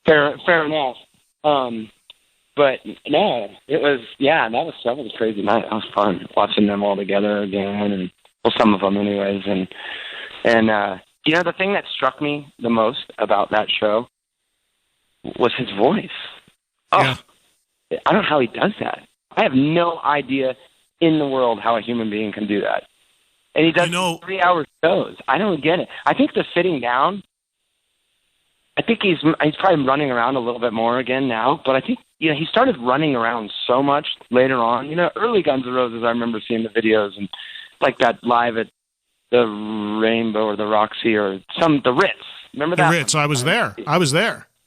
fair enough. But no, that was a crazy night. That was fun watching them all together again, and some of them anyways. And the thing that struck me the most about that show was his voice. Oh, yeah. I don't know how he does that. I have no idea in the world how a human being can do that. And he does 3-hour shows. I don't get it. I think the sitting down, I think he's probably running around a little bit more again now, but I think, he started running around so much later on. Early Guns N' Roses, I remember seeing the videos and like that live at the Rainbow or the Roxy or the Ritz. Remember that? The Ritz. I was there.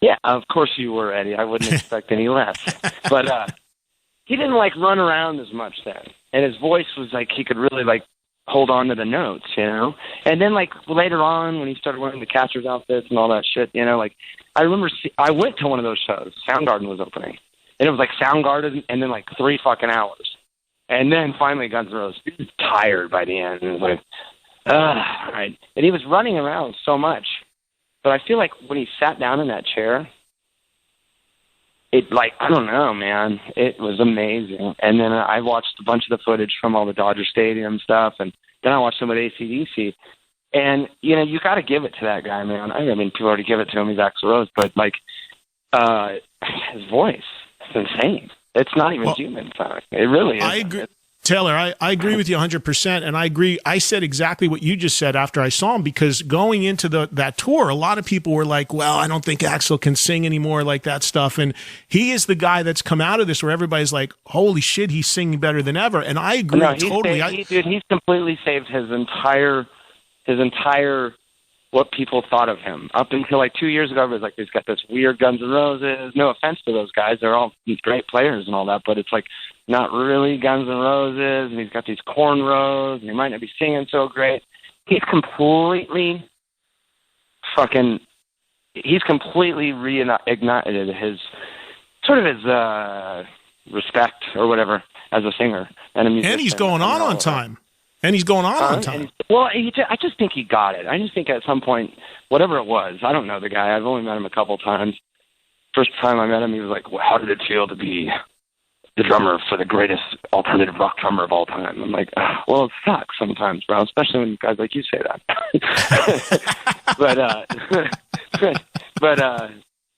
Yeah, of course you were, Eddie. I wouldn't expect any less. But he didn't run around as much then. And his voice was he could really hold on to the notes, And then later on when he started wearing the catcher's outfits and all that shit, I remember I went to one of those shows. Soundgarden was opening. And it was Soundgarden and then 3 fucking hours. And then finally Guns N' Roses. He was tired by the end. And it was right. And he was running around so much. But I feel like when he sat down in that chair, it I don't know, man. It was amazing. And then I watched a bunch of the footage from all the Dodger Stadium stuff, and then I watched some of the AC/DC. And, you got to give it to that guy, man. I mean, people already give it to him. He's Axl Rose. But, his voice, it's insane. It's not even human. It really is. I agree. Taylor, I agree with you 100%, and I agree. I said exactly what you just said after I saw him, because going into that tour, a lot of people were like, well, I don't think Axl can sing anymore, like that stuff. And he is the guy that's come out of this where everybody's like, holy shit, he's singing better than ever. And I agree totally. He's completely saved his entire what people thought of him. Up until 2 years ago, it was he's got this weird Guns N' Roses. No offense to those guys. They're all great players and all that, but it's not really Guns N' Roses, and he's got these cornrows, and he might not be singing so great. He's completely reignited his respect or whatever as a singer and a musician. And he's going on time. And he's going on time. I just think he got it. I just think at some point, whatever it was, I don't know the guy. I've only met him a couple times. First time I met him, he was like, well, how did it feel to be the drummer for the greatest alternative rock drummer of all time? I'm like, well, it sucks sometimes, bro, especially when guys like you say that.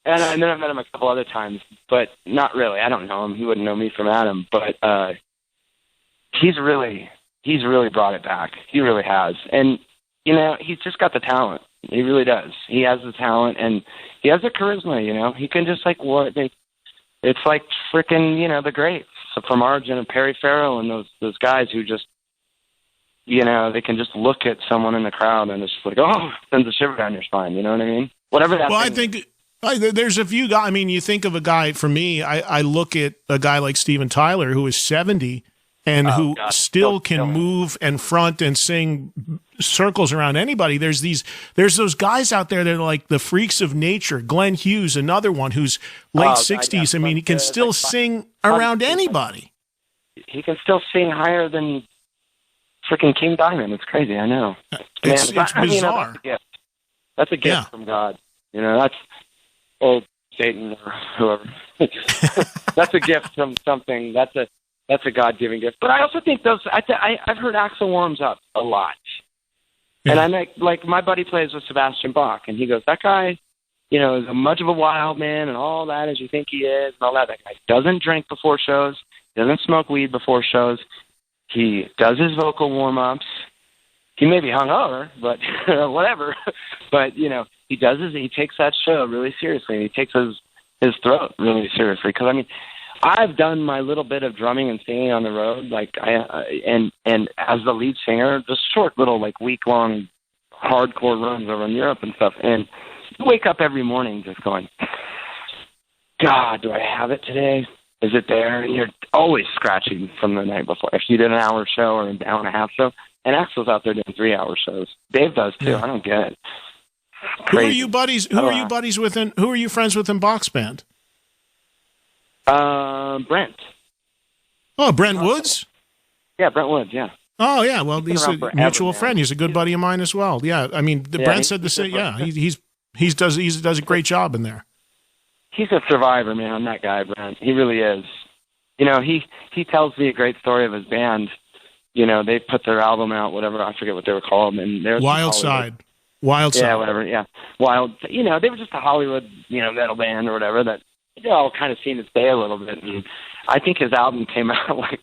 And then I met him a couple other times, but not really. I don't know him. He wouldn't know me from Adam, but he's really brought it back. He really has. And, he's just got the talent. He really does. He has the talent, and he has the charisma, He can just, it's like freaking, the greats from Argent and Perry Farrell and those guys who just, they can just look at someone in the crowd and it's sends a shiver down your spine, you know what I mean? Whatever that I think there's a few guys. I mean, you think of a guy, for me, I look at a guy like Steven Tyler, who is 70, and who still can move and front and sing circles around anybody. There's those guys out there that are like the freaks of nature. Glenn Hughes, another one who's late 60s. I mean, he can still sing around anybody. He can still sing higher than freaking King Diamond. It's crazy, I know. It's bizarre. That's a gift from God. That's old Satan or whoever. That's a gift from something. That's a God-given gift. But I also think I've heard Axl warms up a lot. Yeah. And I my buddy plays with Sebastian Bach, and he goes, that guy, is as much of a wild man and all that as you think he is and all that. That guy doesn't drink before shows, doesn't smoke weed before shows. He does his vocal warm-ups. he may be hungover, but whatever. But he takes that show really seriously. He takes his throat really seriously. Because I've done my little bit of drumming and singing on the road, like and as the lead singer, just short little like week-long hardcore runs over in Europe and stuff. And you wake up every morning just going, God, do I have it today? Is it there? And you're always scratching from the night before. If you did an hour show or an hour and a half show, and Axel's out there doing 3-hour shows. Dave does too. I don't get it. Crazy. Who are you buddies? Who are you buddies with? Who are you friends with in Box Band? Brent. Oh, Brent Woods? Yeah, Brent Woods, yeah. Oh, yeah. Well, he's a mutual friend. He's a good buddy of mine as well. Yeah, Brent said the same. Yeah, he does a great job in there. He's a survivor, man, that guy, Brent. He really is. He tells me a great story of his band. They put their album out, whatever, I forget what they were called. And Wild Side. Yeah, whatever, yeah. Wild, they were just a Hollywood, metal band or whatever that they all kind of seen its day a little bit. And I think his album came out like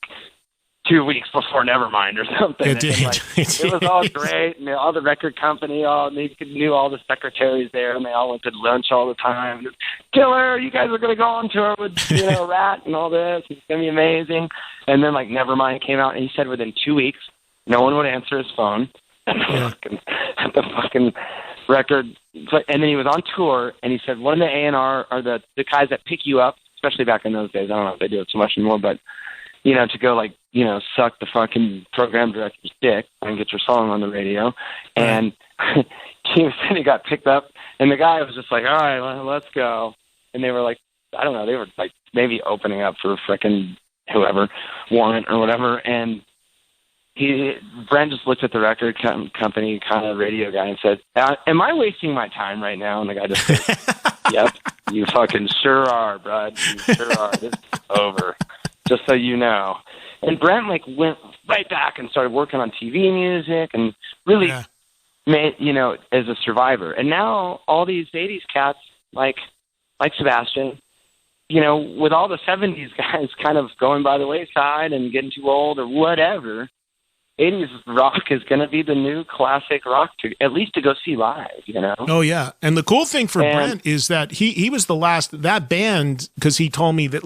2 weeks before Nevermind or something. It did. It was all great, and all the record company, they knew all the secretaries there, and they all went to lunch all the time. Killer, you guys are going to go on tour with Rat and all this. It's going to be amazing. And then like Nevermind came out, and he said within 2 weeks, no one would answer his phone. Yeah. The fucking record. And then he was on tour, and he said one of the A&R are the guys that pick you up, especially back in those days. I don't know if they do it so much anymore, but to go suck the fucking program director's dick and get your song on the radio. And he said he got picked up, and the guy was just like, all right, let's go. And they were like, I don't know, they were like maybe opening up for frickin' whoever, Warrant or whatever. And Brent just looked at the record company kind of radio guy and said, am I wasting my time right now? And the guy just said, yep, you fucking sure are, bud. You sure are. This is over. Just so you know. And Brent went right back and started working on TV music and really made, as a survivor. And now all these 80s cats like Sebastian, with all the 70s guys kind of going by the wayside and getting too old or whatever, 80s rock is going to be the new classic rock, at least to go see live, Oh, yeah. And the cool thing for Brent is that he was the last, that band, because he told me that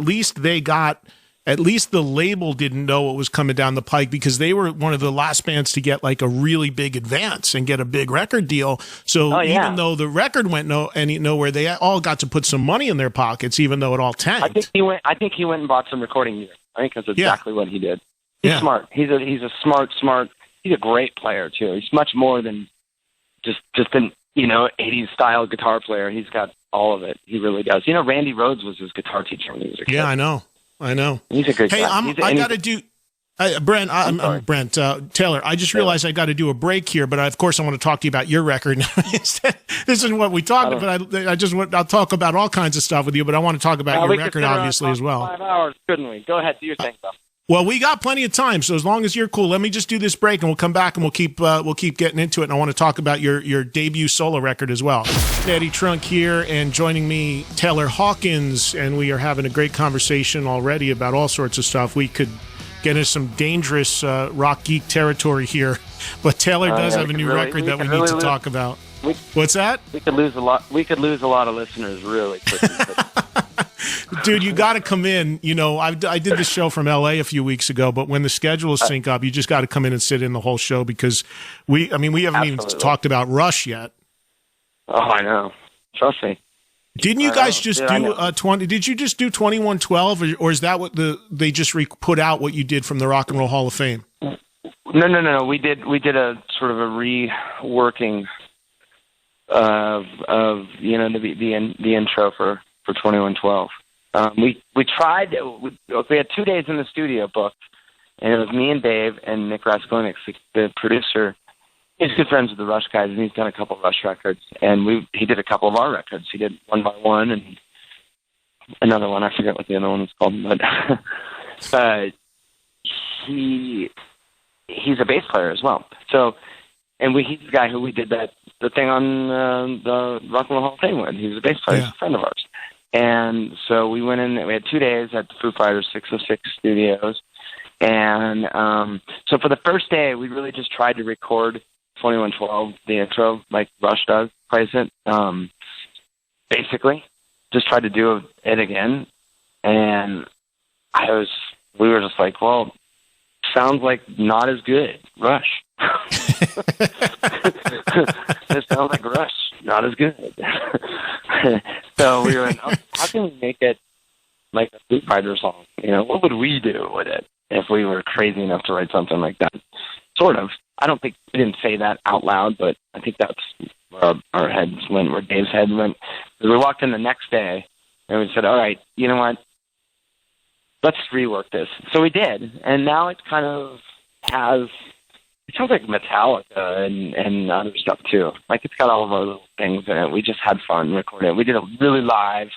at least the label didn't know what was coming down the pike, because they were one of the last bands to get like a really big advance and get a big record deal. So even though the record went nowhere, they all got to put some money in their pockets, even though it all tanked. I think he went and bought some recording gear. I think that's exactly what he did. He's smart. He's a smart. He's a great player too. He's much more than just an 80s style guitar player. He's got all of it. He really does. Randy Rhoads was his guitar teacher when he was a kid. Yeah, I know. He's a good guy. I got to do. Brent, I'm Brent, Taylor, I just realized I got to do a break here, but of course I want to talk to you about your record. This is what we talked about. I'll talk about all kinds of stuff with you, but I want to talk about your record, obviously, as well. 5 hours, couldn't we? Go ahead, do your thing, though. Well, we got plenty of time, so as long as you're cool, let me just do this break, and we'll come back and we'll keep getting into it. And I want to talk about your debut solo record as well. Eddie Trunk here, and joining me, Taylor Hawkins, and we are having a great conversation already about all sorts of stuff. We could get into some dangerous rock geek territory here, but Taylor does have a new record that we need to talk about. What's that? We could lose a lot. We could lose a lot of listeners really quickly. Dude, you got to come in. I did this show from LA a few weeks ago, but when the schedules sync up, you just got to come in and sit in the whole show, because we haven't even talked about Rush yet. Oh, I know. Trust me. Didn't you guys just do 20? Did you just do 2112, or is that what they just put out what you did from the Rock and Roll Hall of Fame? No. We did a sort of a reworking of the intro for 2112. We tried. We had 2 days in the studio booked, and it was me and Dave and Nick Raskolnick, the producer. He's good friends with the Rush guys, and he's done a couple of Rush records, and he did a couple of our records. He did One by One and another one. I forget what the other one was called, but he's a bass player as well. So, and he's the guy who we did the thing on the Rock and Roll Hall of Fame with. He was a bass player, he's a friend of ours. And so we went in, we had 2 days at the Foo Fighters 606 studios. And so for the first day, we really just tried to record 2112, the intro, like Rush does, plays it. Basically, just tried to do it again, and we were just like, well, sounds like not as good, Rush. It sounds like Rush, not as good. So we were like, oh, how can we make it like a Foo Fighters song? You know, what would we do with it if we were crazy enough to write something like that? Sort of. I don't think we didn't say that out loud, but I think that's where our heads went, where Dave's head went. We walked in the next day, and we said, all right, you know what? Let's rework this. So we did, and now it kind of has, it sounds like Metallica and other stuff too. Like it's got all of our little things in it. We just had fun recording it. We did it really live.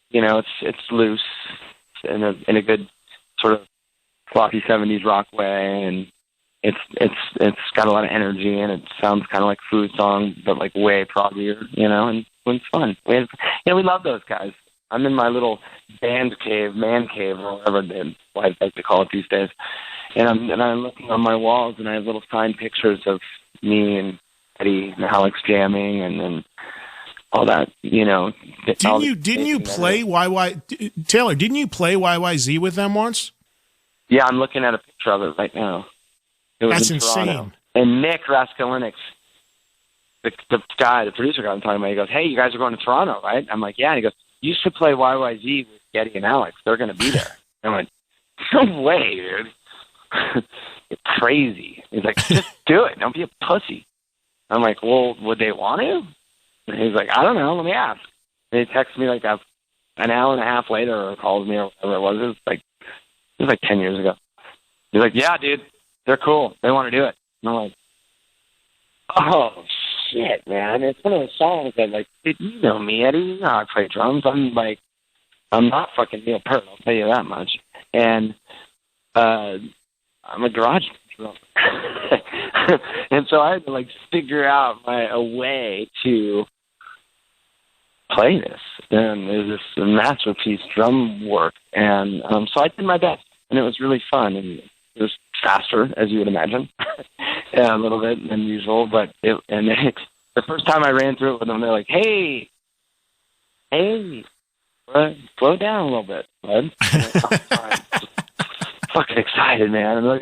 You know, it's loose in a good sort of floppy 70s rock way, and it's got a lot of energy, and it sounds kind of like Foo song, but like way proggier, you know, and it's fun. We love those guys. I'm in my little band cave, man cave, or whatever I like to call it these days. And I'm looking on my walls, and I have little signed pictures of me and Eddie and Alex jamming, and all that. You know. Didn't you play Taylor? Didn't you play YYZ with them once? Yeah, I'm looking at a picture of it right now. It was That's in insane. Toronto. And Nick Raskolinix, the producer guy I'm talking about, he goes, "Hey, you guys are going to Toronto, right?" I'm like, "Yeah." And he goes, "You should play YYZ with Getty and Alex. They're going to be there." I went, "No way, dude. You're crazy." He's like, "Just do it. Don't be a pussy." I'm like, "Well, would they want to?" And he's like, "I don't know. Let me ask." And he texts me like an hour and a half later, or calls me, or whatever it was. It was like 10 years ago. He's like, "Yeah, dude. They're cool. They want to do it." And I'm like, "Oh, shit, man. It's one of those songs that, like, dude, you know me, Eddie. You know how I play drums. I'm not fucking Neil Peart, I'll tell you that much. And I'm a garage drummer." And so I had to, like, figure out a way to play this. And it was this masterpiece drum work. And so I did my best. And it was really fun. And it was faster, as you would imagine, a little bit than usual. But the first time I ran through it with them, they're like, hey, slow down a little bit, bud." Fucking excited, man. I'm like,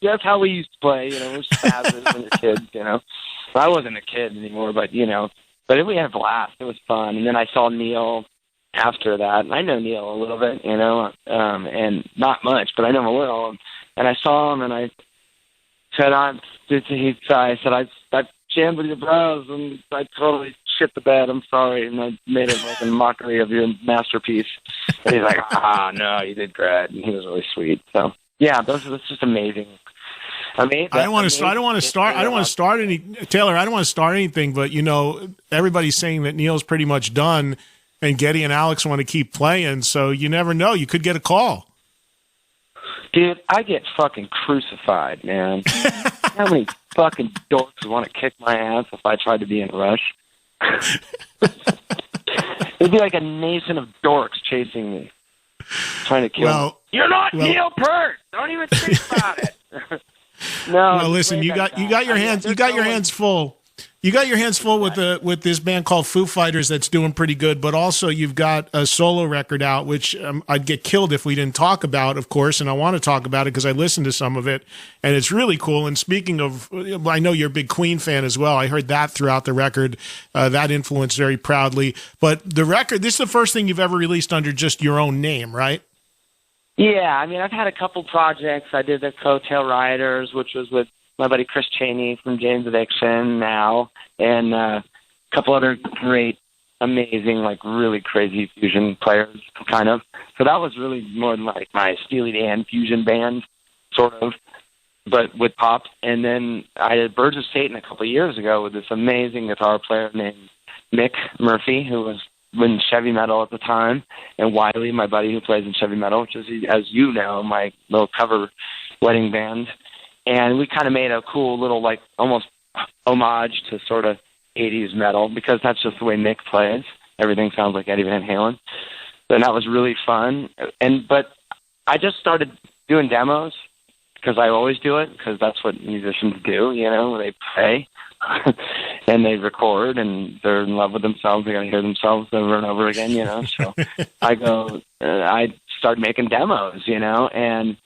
that's how we used to play, you know, we're spazzes when we're kids, you know. I wasn't a kid anymore, but, you know, we had a blast. It was fun. And then I saw Neil after that. And I know Neil a little bit, you know, and not much, but I know him a little. And I saw him, and I said, I jammed with your bros, and I totally shit the bed. I'm sorry. And I made a fucking mockery of your masterpiece. And he's like, no, you did great. And he was really sweet. So, yeah, that's just amazing. Taylor, I don't want to start anything, but, you know, everybody's saying that Neil's pretty much done, and Getty and Alex want to keep playing, so you never know. You could get a call. Dude, I get fucking crucified, man. How many fucking dorks want to kick my ass if I tried to be in Rush? It'd be like a nation of dorks chasing me, trying to kill me. You're not Neil Peart. Don't even think about it. No, listen. You got your hands full. You got your hands full with this band called Foo Fighters that's doing pretty good, but also you've got a solo record out, which I'd get killed if we didn't talk about, of course, and I want to talk about it because I listened to some of it, and it's really cool. And speaking of, I know you're a big Queen fan as well. I heard that throughout the record, that influenced very proudly. But the record, this is the first thing you've ever released under just your own name, right? Yeah, I mean, I've had a couple projects. I did the Coattail Riders, which was with my buddy Chris Chaney from Jane's Addiction now, and a couple other great, amazing, like really crazy fusion players, kind of. So that was really more like my Steely Dan fusion band, sort of, but with pop. And then I did Birds of Satan a couple of years ago with this amazing guitar player named Mick Murphy, who was in Chevy Metal at the time, and Wiley, my buddy who plays in Chevy Metal, which is, as you know, my little cover wedding band. And we kind of made a cool little, like, almost homage to sort of 80s metal, because that's just the way Mick plays. Everything sounds like Eddie Van Halen. And that was really fun. But I just started doing demos, because I always do it, because that's what musicians do, you know, they play and they record, and they're in love with themselves. They got to hear themselves over and over again, you know. So I started making demos, you know, and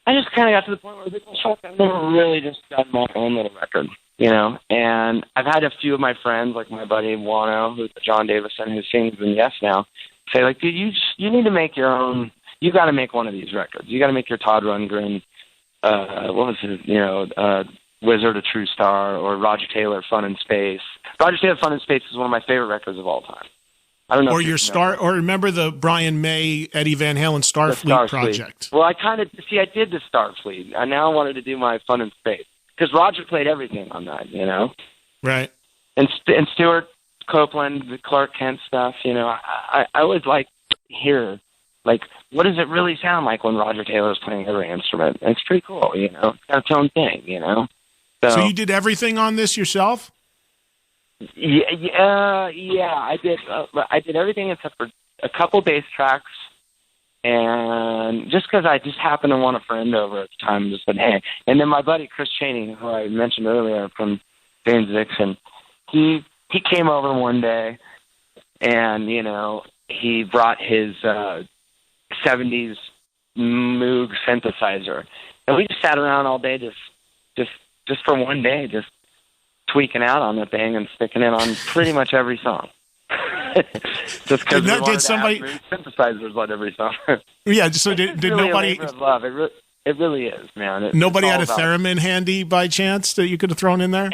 I just kind of got to the point where I've never really just done my own little record, you know. And I've had a few of my friends, like my buddy Wano, who's John Davison, who sings in Yes Now, say, like, dude, you need to make your own. You got to make one of these records. You got to make your Todd Rundgren, what was his, you know, Wizard, A True Star, or Roger Taylor, Fun in Space. Roger Taylor, Fun in Space is one of my favorite records of all time. I don't know. Or your Star, or remember the Brian May, Eddie Van Halen Starfleet project? Well, I did the Starfleet. I now wanted to do my Fun in Space because Roger played everything on that, you know. Right. And Stuart Copeland, the Clark Kent stuff, you know. I always like to hear, like, what does it really sound like when Roger Taylor's playing every instrument? And it's pretty cool, you know. It's got its own thing, you know. So you did everything on this yourself? Yeah, I did. I did everything except for a couple bass tracks, and just because I just happened to want a friend over at the time, and just said, hey. And then my buddy Chris Chaney, who I mentioned earlier from James Dixon, he came over one day, and you know, he brought his 70s Moog synthesizer, and we just sat around all day, just for one day, just tweaking out on the thing and sticking it on pretty much every song. Just because we wanted to have synthesizers on every song. Yeah, so did really nobody... A labor of love. It really is, man. Nobody had a theremin handy by chance that you could have thrown in there?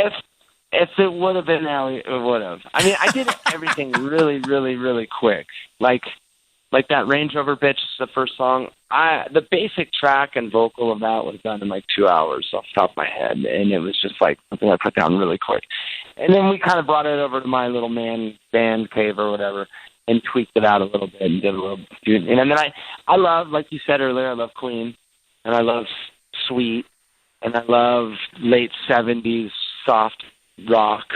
If it would have been now, it would have. I mean, I did everything really, really, really quick. Like that Range Rover Bitch, the first song, the basic track and vocal of that was done in like 2 hours off the top of my head, and it was just like something I put down really quick. And then we kind of brought it over to my little man band cave or whatever and tweaked it out a little bit and did a little. And then I love, like you said earlier, I love Queen, and I love Sweet, and I love late 70s soft rock.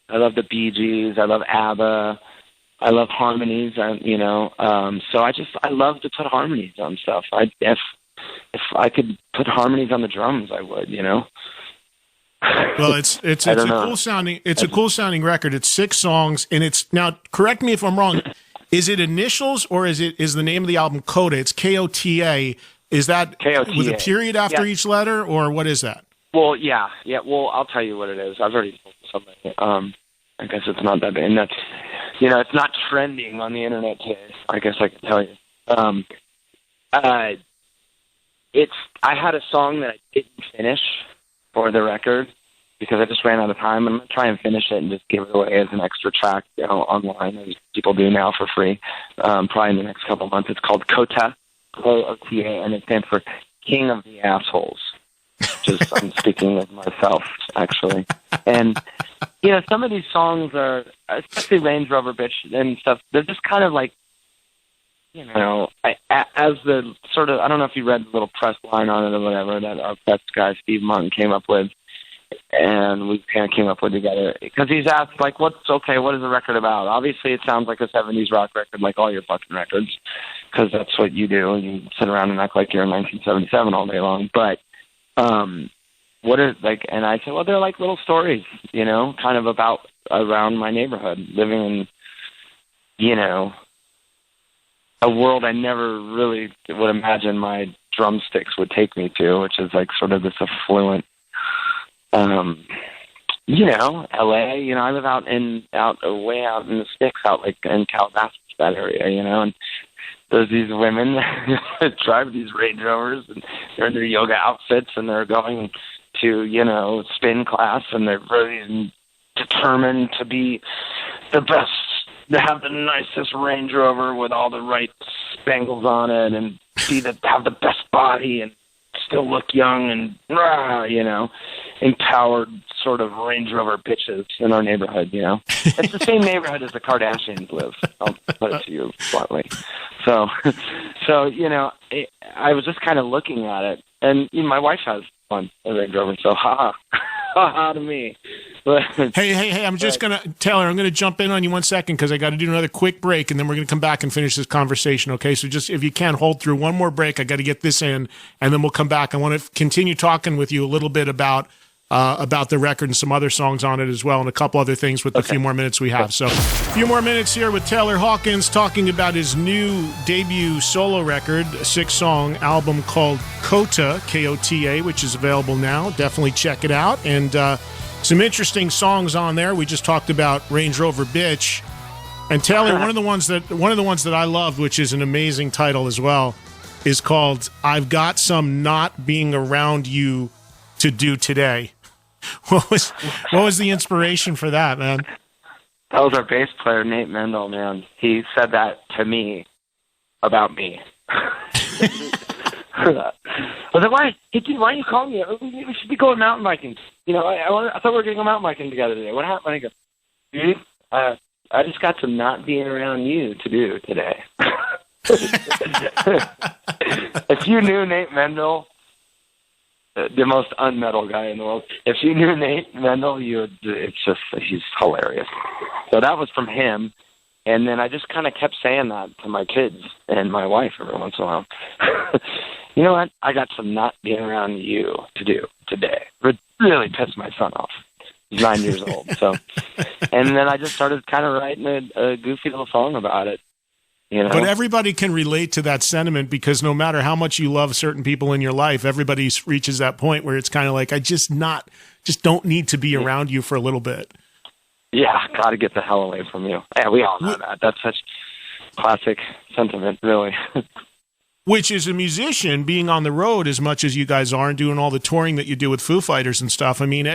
I love the Bee Gees. I love ABBA. I love harmonies, you know. So I love to put harmonies on stuff. If I could put harmonies on the drums, I would, you know. Well, it's a cool sounding record. It's 6 songs, and it's now. Correct me if I'm wrong. Is it initials or is the name of the album Coda? It's KOTA. Is that KOTA. With a period after each letter, or what is that? Well, yeah. Well, I'll tell you what it is. I've already told somebody. I guess it's not that bad. And that's, you know, it's not trending on the internet today. I guess I can tell you. I had a song that I didn't finish for the record because I just ran out of time. I'm going to try and finish it and just give it away as an extra track, you know, online, as people do now for free, probably in the next couple of months. It's called KOTA, KOTA, and it stands for King of the Assholes. Just I'm speaking of myself, actually. And, you know, some of these songs are, especially Range Rover Bitch and stuff, they're just kind of like, you know, as the sort of, I don't know if you read the little press line on it or whatever that our press guy, Steve Martin, came up with, and we kind of came up with together. Because he's asked, like, what is the record about? Obviously, it sounds like a 70s rock record, like all your fucking records, because that's what you do. You sit around and act like you're in 1977 all day long. But, what is, like, and I said, well, they're like little stories, you know, kind of around my neighborhood, living in, you know, a world I never really would imagine my drumsticks would take me to, which is like sort of this affluent, you know, LA, you know, I live way out in the sticks, out like in Calabasas, that area, you know, and there's these women that drive these Range Rovers, and they're in their yoga outfits, and they're going to, you know, spin class, and they're really determined to be the best, to have the nicest Range Rover with all the right spangles on it, and have the best body, and still look young, and you know, empowered sort of Range Rover bitches in our neighborhood, you know. It's the same neighborhood as the Kardashians live, I'll put it to you bluntly. So you know, I was just kind of looking at it, and you know, my wife has one, a Range Rover, so ha ha to me. Hey, I'm just Taylor, I'm gonna jump in on you 1 second because I got to do another quick break, and then we're gonna come back and finish this conversation. Okay, so just if you can hold through one more break, I got to get this in, and then we'll come back. I want to continue talking with you a little bit about the record and some other songs on it as well, and a couple other things with the few more minutes we have. So, a few more minutes here with Taylor Hawkins talking about his new debut solo record, a 6-song album called Kota, K-O-T-A, which is available now. Definitely check it out. And some interesting songs on there. We just talked about Range Rover Bitch. And Taylor, one of the ones that I loved, which is an amazing title as well, is called I've Got Some Not Being Around You to Do Today. What was the inspiration for that, man? That was our bass player, Nate Mendel, man. He said that to me about me. I was like, why don't you call me? We should be going mountain biking. You know, I thought we were going to go mountain biking together today. What happened? I go, dude, I just got some not being around you to do today. If you knew Nate Mendel, the most unmetal guy in the world. If you knew Nate Mendel, he's hilarious. So that was from him. And then I just kind of kept saying that to my kids and my wife every once in a while. You know what? I got some not being around you to do today. It really pissed my son off. He's 9 years old. So, and then I just started kind of writing a goofy little song about it. You know? But everybody can relate to that sentiment because no matter how much you love certain people in your life, everybody reaches that point where it's kind of like, I just don't need to be around you for a little bit. Yeah, got to get the hell away from you. Yeah, we all know that. That's such classic sentiment, really. Which is a musician being on the road as much as you guys are and doing all the touring that you do with Foo Fighters and stuff. I mean,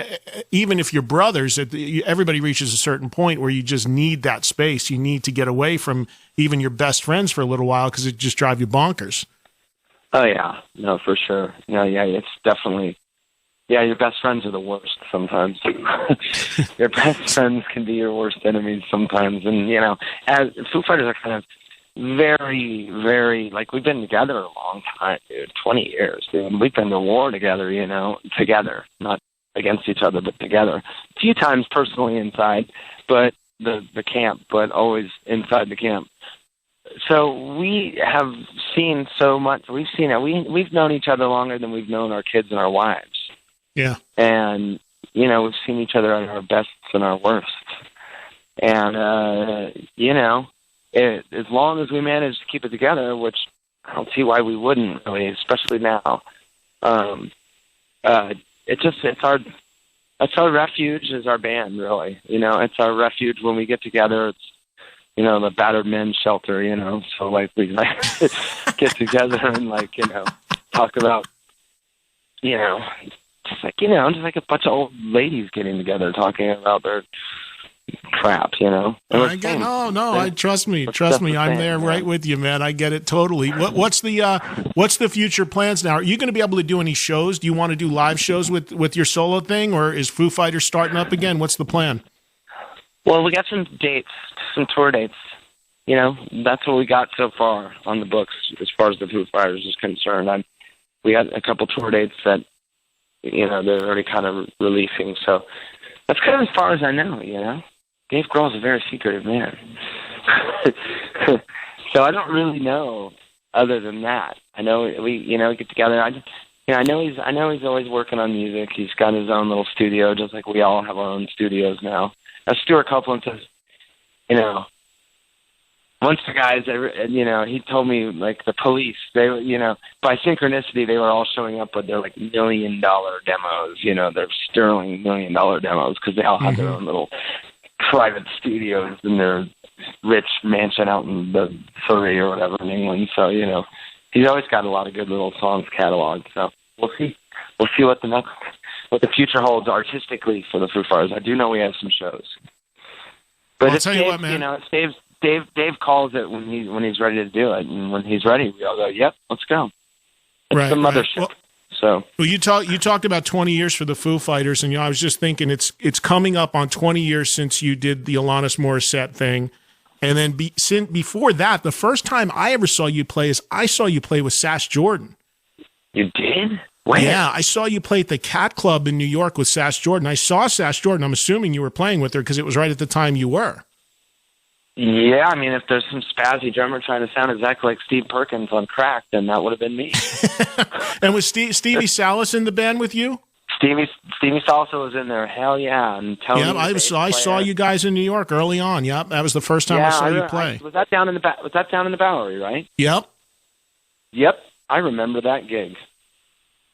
even if you're brothers, everybody reaches a certain point where you just need that space. You need to get away from even your best friends for a little while because it just drives you bonkers. Oh, yeah. No, for sure. Yeah, it's definitely... Yeah, your best friends are the worst sometimes. Your best friends can be your worst enemies sometimes. And, you know, as Foo Fighters are kind of very, very, like, we've been together a long time, dude, 20 years, dude. We've been to war together, you know, together, not against each other, but together. A few times personally inside, but the camp, but always inside the camp. So we have seen so much. We've seen it. We've known each other longer than we've known our kids and our wives. Yeah. And, you know, we've seen each other at our bests and our worsts. And, you know, as long as we manage to keep it together, which I don't see why we wouldn't, really, especially now. It's our refuge is our band, really. You know, it's our refuge when we get together. It's, you know, the battered men's shelter, you know. So, like, we like get together and, like, you know, talk about, you know, just like a bunch of old ladies getting together talking about their crap, you know. Trust me. I'm there right with you, man. I get it totally. What's the future plans now? Are you going to be able to do any shows? Do you want to do live shows with your solo thing, or is Foo Fighters starting up again? What's the plan? Well, we got some tour dates. You know, that's what we got so far on the books as far as the Foo Fighters is concerned. We got a couple tour dates that, you know, they're already kind of releasing. So that's kind of as far as I know, you know. Dave Grohl's a very secretive man. So I don't really know other than that. I know we get together. I know he's always working on music. He's got his own little studio, just like we all have our own studios now. Now, Stuart Copeland says, you know, once the guys, you know, he told me, like, the Police, they, you know, by synchronicity, they were all showing up with their, like, $1 million demos, you know, their sterling $1 million demos, because they all had their own little private studios in their rich mansion out in the Surrey or whatever in England. So, you know, he's always got a lot of good little songs cataloged. So we'll see. We'll see what the future holds artistically for the Foo Fighters. I do know we have some shows. But I'll tell you what, man. You know, it's Dave calls it when he's ready to do it, and when he's ready, we all go, "Yep, let's go." It's the mothership. Well, you talked about 20 years for the Foo Fighters, and, you know, I was just thinking it's coming up on 20 years since you did the Alanis Morissette thing, and then before that, the first time I ever saw you play is I saw you play with Sash Jordan. You did? When? Yeah, I saw you play at the Cat Club in New York with Sass Jordan. I saw Sass Jordan. I'm assuming you were playing with her because it was right at the time you were. Yeah, I mean, if there's some spazzy drummer trying to sound exactly like Steve Perkins on crack, then that would have been me. And was Stevie Salas in the band with you? Stevie Salsa was in there. Hell yeah! And Tony. Yeah, I saw you guys in New York early on. Yep, that was the first time I saw you play. Was that down in the Bowery, right? Yep. Yep, I remember that gig.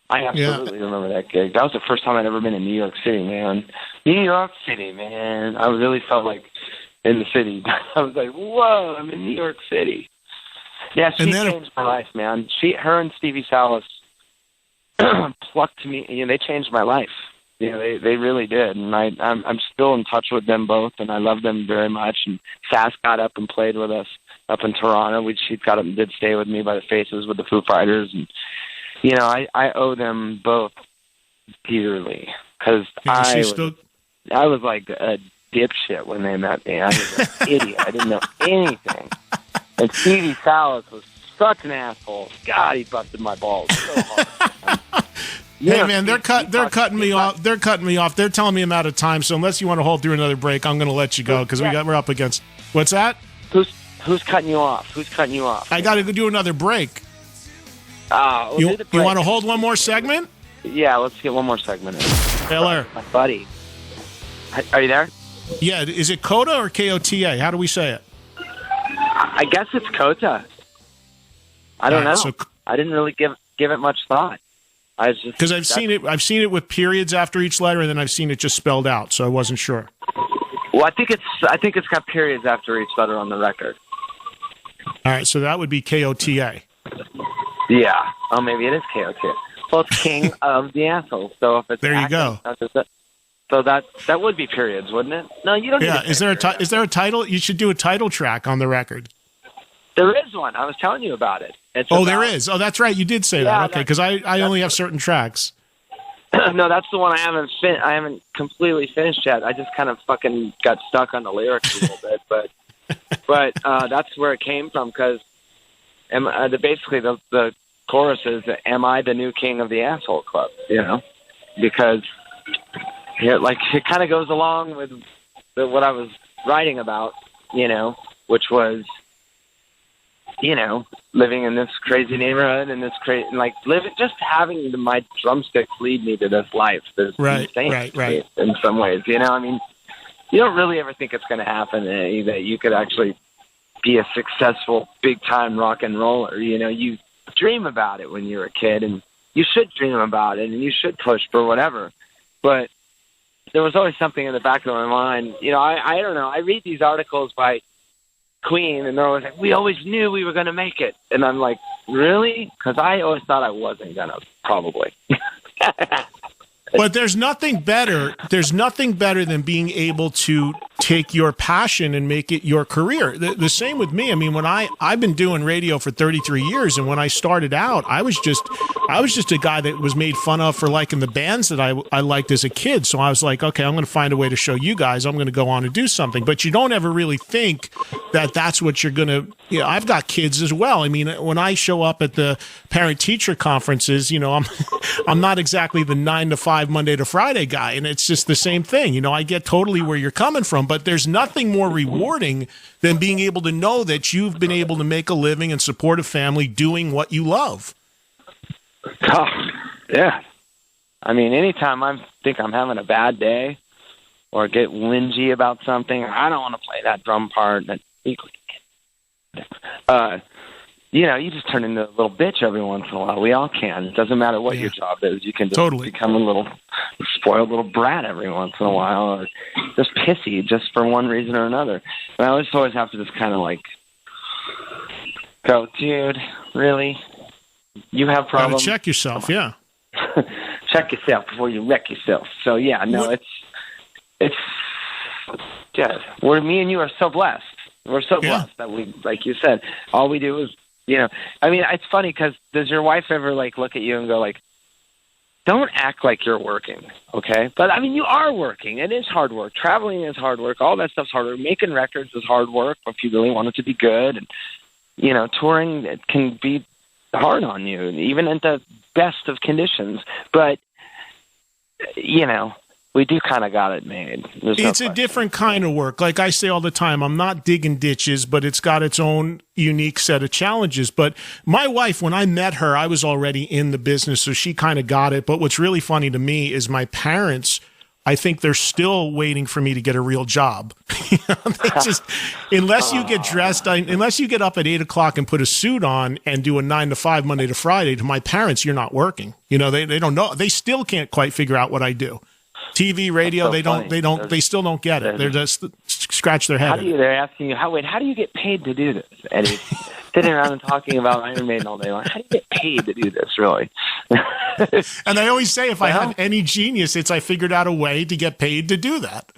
I absolutely remember that gig. That was the first time I'd ever been in New York City, man. New York City, man. I really felt like in the city. I was like, whoa, I'm in New York City. Yeah, she changed my life, man. Her and Stevie Salas plucked me. You know, they changed my life. You know, they really did. And I'm still in touch with them both, and I love them very much. And Sass got up and played with us up in Toronto. She got up and did Stay With Me by the Faces with the Foo Fighters. And, you know, I owe them both dearly because I was like a dipshit when they met me. I was an idiot. I didn't know anything. And Stevie Salas was such an asshole. God, he busted my balls so hard. Hey man, they're cutting me off. They're cutting me off. They're telling me I'm out of time. So unless you want to hold through another break, I'm going to let you go because we're up against. What's that? Who's cutting you off? Who's cutting you off? I got to go do another break. You want to hold one more segment? Yeah, let's get one more segment in. Taylor, my buddy. Are you there? Yeah. Is it Kota or Kota? How do we say it? I guess it's Kota. I don't know. So, I didn't really give it much thought. I was just because I've seen it with periods after each letter, and then I've seen it just spelled out, so I wasn't sure. Well, I think it's got periods after each letter on the record. All right, so that would be Kota. Yeah. Oh, maybe it is Kota. Well, it's King of the Asshole. So if it's there, you go. So that would be periods, wouldn't it? No, you don't. Yeah. Is there a title? You should do a title track on the record. There is one. I was telling you about it. There is. Oh, that's right. You did say that. Okay, because I only have certain tracks. No, that's the one I haven't completely finished yet. I just kind of fucking got stuck on the lyrics a little bit, but that's where it came from because basically the chorus is, "Am I the new king of the asshole club?" You know, because it kind of goes along with what I was writing about. You know, which was, you know, living in this crazy neighborhood and just having my drumsticks lead me to this life. Right. In some ways, you know, I mean, you don't really ever think it's going to happen that you could actually be a successful big time rock and roller. You know, you dream about it when you're a kid, and you should dream about it, and you should push for whatever. But there was always something in the back of my mind. You know, I don't know. I read these articles by Queen, and they're always like, "We always knew we were going to make it," and I'm like, "Really?" Because I always thought I wasn't going to, probably. But there's nothing better than being able to take your passion and make it your career. The same with me. I mean, when I've been doing radio for 33 years, and when I started out, I was just a guy that was made fun of for liking the bands that I liked as a kid. So I was like, okay, I'm going to find a way to show you guys. I'm going to go on and do something. But you don't ever really think that that's what you're going to. You know, I've got kids as well. I mean, when I show up at the parent-teacher conferences, you know, I'm not exactly the 9 to 5 Monday to Friday guy, and it's just the same thing. You know, I get totally where you're coming from, but there's nothing more rewarding than being able to know that you've been able to make a living and support a family doing what you love. Oh, yeah. I mean, anytime I think I'm having a bad day or get whingy about something, I don't want to play that drum part. You know, you just turn into a little bitch every once in a while. We all can. It doesn't matter what your job is. You can just become a little spoiled little brat every once in a while, or just pissy just for one reason or another. And I just always have to just kind of like go, dude, really? You have problems? Gotta check yourself, yeah. Check yourself before you wreck yourself. So, yeah, no, it's yeah. Me and you are so blessed. We're so blessed that we, like you said, all we do is, you know, I mean, it's funny because does your wife ever like look at you and go like, don't act like you're working, okay? But I mean, you are working. It is hard work. Traveling is hard work. All that stuff's hard work. Making records is hard work if you really want it to be good. And, you know, touring, it can be hard on you. Even at the best of conditions. But, we do kind of got it made. It's a different kind of work. Like I say all the time, I'm not digging ditches, but it's got its own unique set of challenges. But my wife, when I met her, I was already in the business, so she kind of got it. But what's really funny to me is my parents, I think they're still waiting for me to get a real job. They just, unless you get dressed, unless you get up at 8 o'clock and put a suit on and do a 9 to 5 Monday to Friday, to my parents, you're not working. They don't know. They still can't quite figure out what I do. TV, radio, they still don't get it. They're just scratch their head. They're asking you, how do you get paid to do this? And he's sitting around and talking about Iron Maiden all day long. How do you get paid to do this, really? And I always say, if I have any genius, it's I figured out a way to get paid to do that.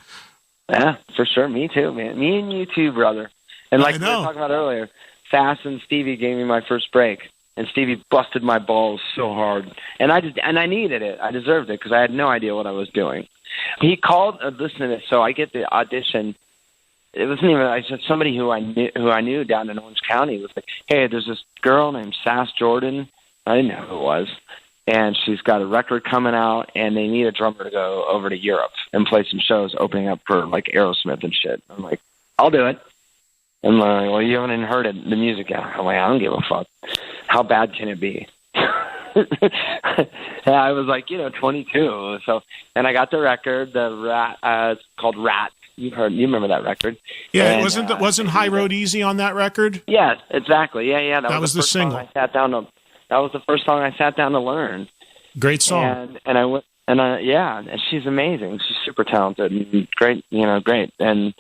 Yeah, for sure. Me too, man. Me and you too, brother. And like we were talking about earlier, Fast and Stevie gave me my first break. And Stevie busted my balls so hard, and I needed it. I deserved it because I had no idea what I was doing. He called. Listen to this. So I get the audition. It wasn't even. I said somebody who I knew down in Orange County was like, "Hey, there's this girl named Sass Jordan." I didn't know who it was, and she's got a record coming out, and they need a drummer to go over to Europe and play some shows, opening up for like Aerosmith and shit. I'm like, I'll do it. I'm like, well, you haven't even heard the music yet. I'm like, I don't give a fuck. How bad can it be? I was like, 22. So, and I got the record, it's called Rat. You remember that record? Yeah, and, wasn't High Road Easy on that record? Yeah, exactly. Yeah. That was the single. That was the first song I sat down to learn. Great song. And I went, and she's amazing. She's super talented and great. Great. And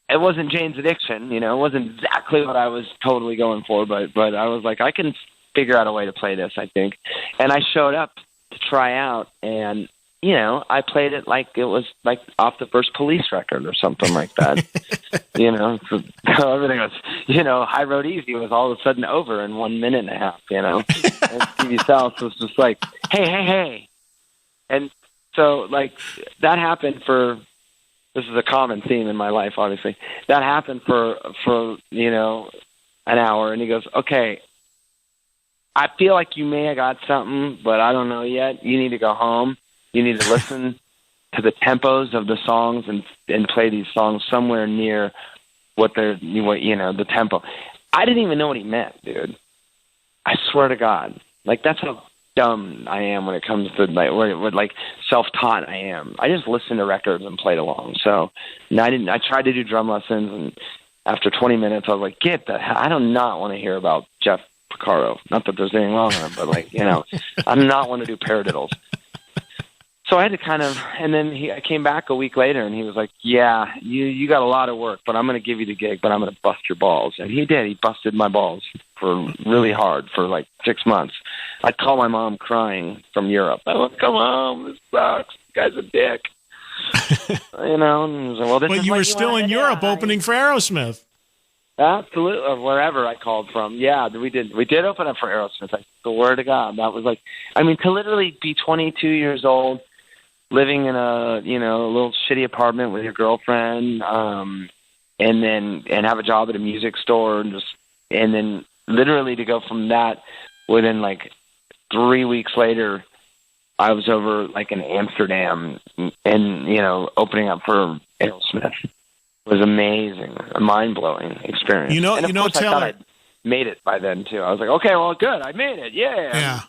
it wasn't Jane's Addiction, it wasn't exactly what I was totally going for, but I was like, I can figure out a way to play this, I think. And I showed up to try out, and, I played it like it was like off the first Police record or something like that. So everything was, High Road Easy was all of a sudden over in 1 minute and a half, And Stevie South was just like, hey. And so, like, that happened for... This is a common theme in my life, obviously. That happened for an hour, and he goes, okay, I feel like you may have got something, but I don't know yet. You need to go home. You need to listen to the tempos of the songs and play these songs somewhere near the tempo. I didn't even know what he meant, dude. I swear to God. Like, that's how dumb I am when it comes to like self-taught I am. I just listened to records and played along. So I tried to do drum lessons, and after 20 minutes I was like, I do not want to hear about Jeff Porcaro. Not that there's anything wrong with him, but I do not want to do paradiddles. So I had to and then I came back a week later, and he was like, yeah, you got a lot of work, but I'm going to give you the gig, but I'm going to bust your balls. And he did. He busted my balls for really hard for like 6 months. I'd call my mom crying from Europe. I would come home. This sucks. This guy's a dick. And well, but you were still in Europe opening for Aerosmith. Absolutely, or wherever I called from. Yeah, we did open up for Aerosmith. I swear to God, that was like, to literally be 22 years old, living in a little shitty apartment with your girlfriend, and have a job at a music store, and then literally to go from that within like 3 weeks later, I was over like in Amsterdam and opening up for Aerosmith. It was amazing, a mind-blowing experience. And of course, Taylor, I thought I'd made it by then too. I was like, okay, well, good, I made it. Yeah.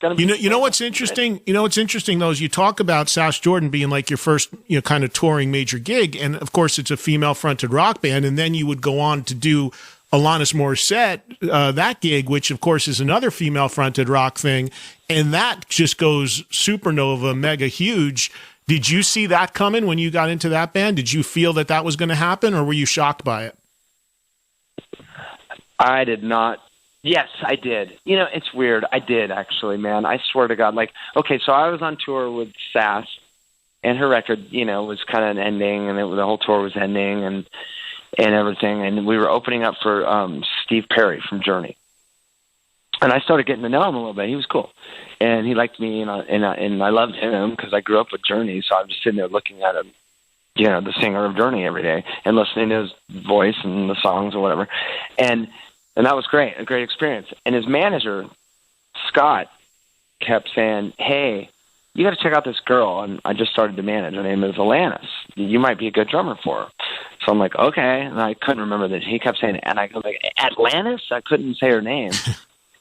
You know what's interesting? What's interesting though is you talk about Sass Jordan being like your first, kind of touring major gig, and of course it's a female-fronted rock band, and then you would go on to do Alanis Morissette, that gig, which of course is another female-fronted rock thing, and that just goes supernova, mega huge. Did you see that coming when you got into that band? Did you feel that was going to happen, or were you shocked by it? I did not. Yes, I did. It's weird. I did, actually, man. I swear to God. Like, okay, so I was on tour with Sass, and her record, was kind of ending, and the whole tour was ending, and everything. And we were opening up for Steve Perry from Journey. And I started getting to know him a little bit. He was cool. And he liked me, and I loved him because I grew up with Journey, so I was just sitting there looking at him, the singer of Journey every day, and listening to his voice and the songs or whatever. And And that was great, a great experience. And his manager, Scott, kept saying, hey, you got to check out this girl. And I just started to manage. Her name is Alanis. You might be a good drummer for her. So I'm like, okay. And I couldn't remember that. He kept saying, and I go like, Atlantis? I couldn't say her name.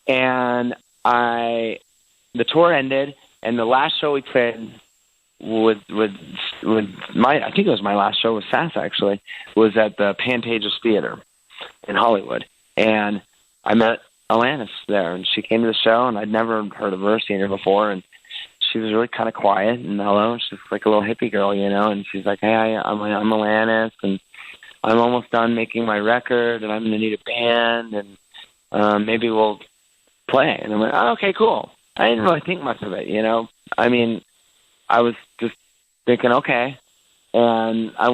And the tour ended, and the last show we played with I think it was my last show with Sass, actually, was at the Pantages Theater in Hollywood. And I met Alanis there, and she came to the show, and I'd never heard of her, seen her before, and she was really kind of quiet and mellow. She's like a little hippie girl, you know, and she's like, hey, I'm Alanis, and I'm almost done making my record, and I'm going to need a band, and maybe we'll play. And I'm like, oh, okay, cool. I didn't really think much of it, you know. I mean, I was just thinking, okay. And I,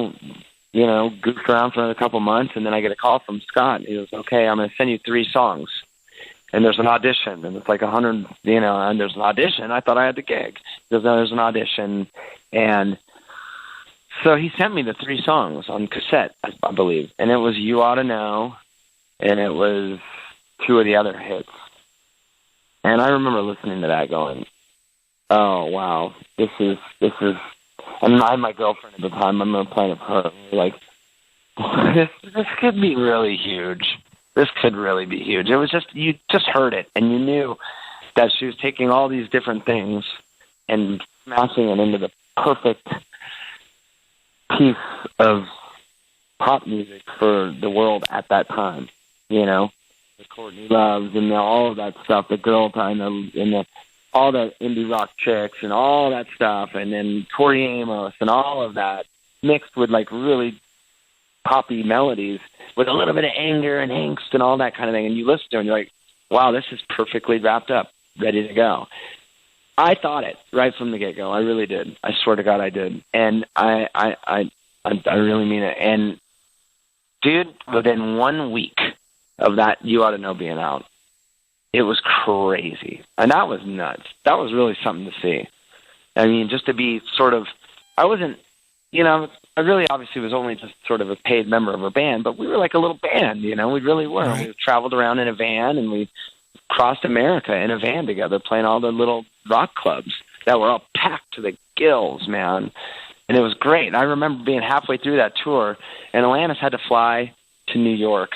you know, goofed around for a couple months, and then I get a call from Scott. He goes, okay, I'm going to send you 3 songs. And there's an audition, and it's like 100, you know, and there's an audition. I thought I had the gig. He goes, no, there's an audition. And so he sent me the 3 songs on cassette, I believe. And it was You Ought to Know, and it was 2 of the other hits. And I remember listening to that going, oh, wow, this is, and I had my girlfriend at the time. I'm playing with her. Like, this could be really huge. This could really be huge. It was just, you just heard it, and you knew that she was taking all these different things and smashing it into the perfect piece of pop music for the world at that time, you know? The Courtney Loves and all of that stuff, the girl time, and all the indie rock chicks and all that stuff, and then Tori Amos and all of that mixed with like really poppy melodies with a little bit of anger and angst and all that kind of thing. And you listen to it and you're like, wow, this is perfectly wrapped up, ready to go. I thought it right from the get-go. I really did. I swear to God I did. And I really mean it. And dude, within 1 week of that You Ought to Know being out, it was crazy. And that was nuts. That was really something to see. I mean, just to be sort of, I wasn't, you know, I really obviously was only just sort of a paid member of a band, but we were like a little band, you know, we really were. Right. We traveled around in a van, and we crossed America in a van together, playing all the little rock clubs that were all packed to the gills, man. And it was great. And I remember being halfway through that tour, and Alanis had to fly to New York,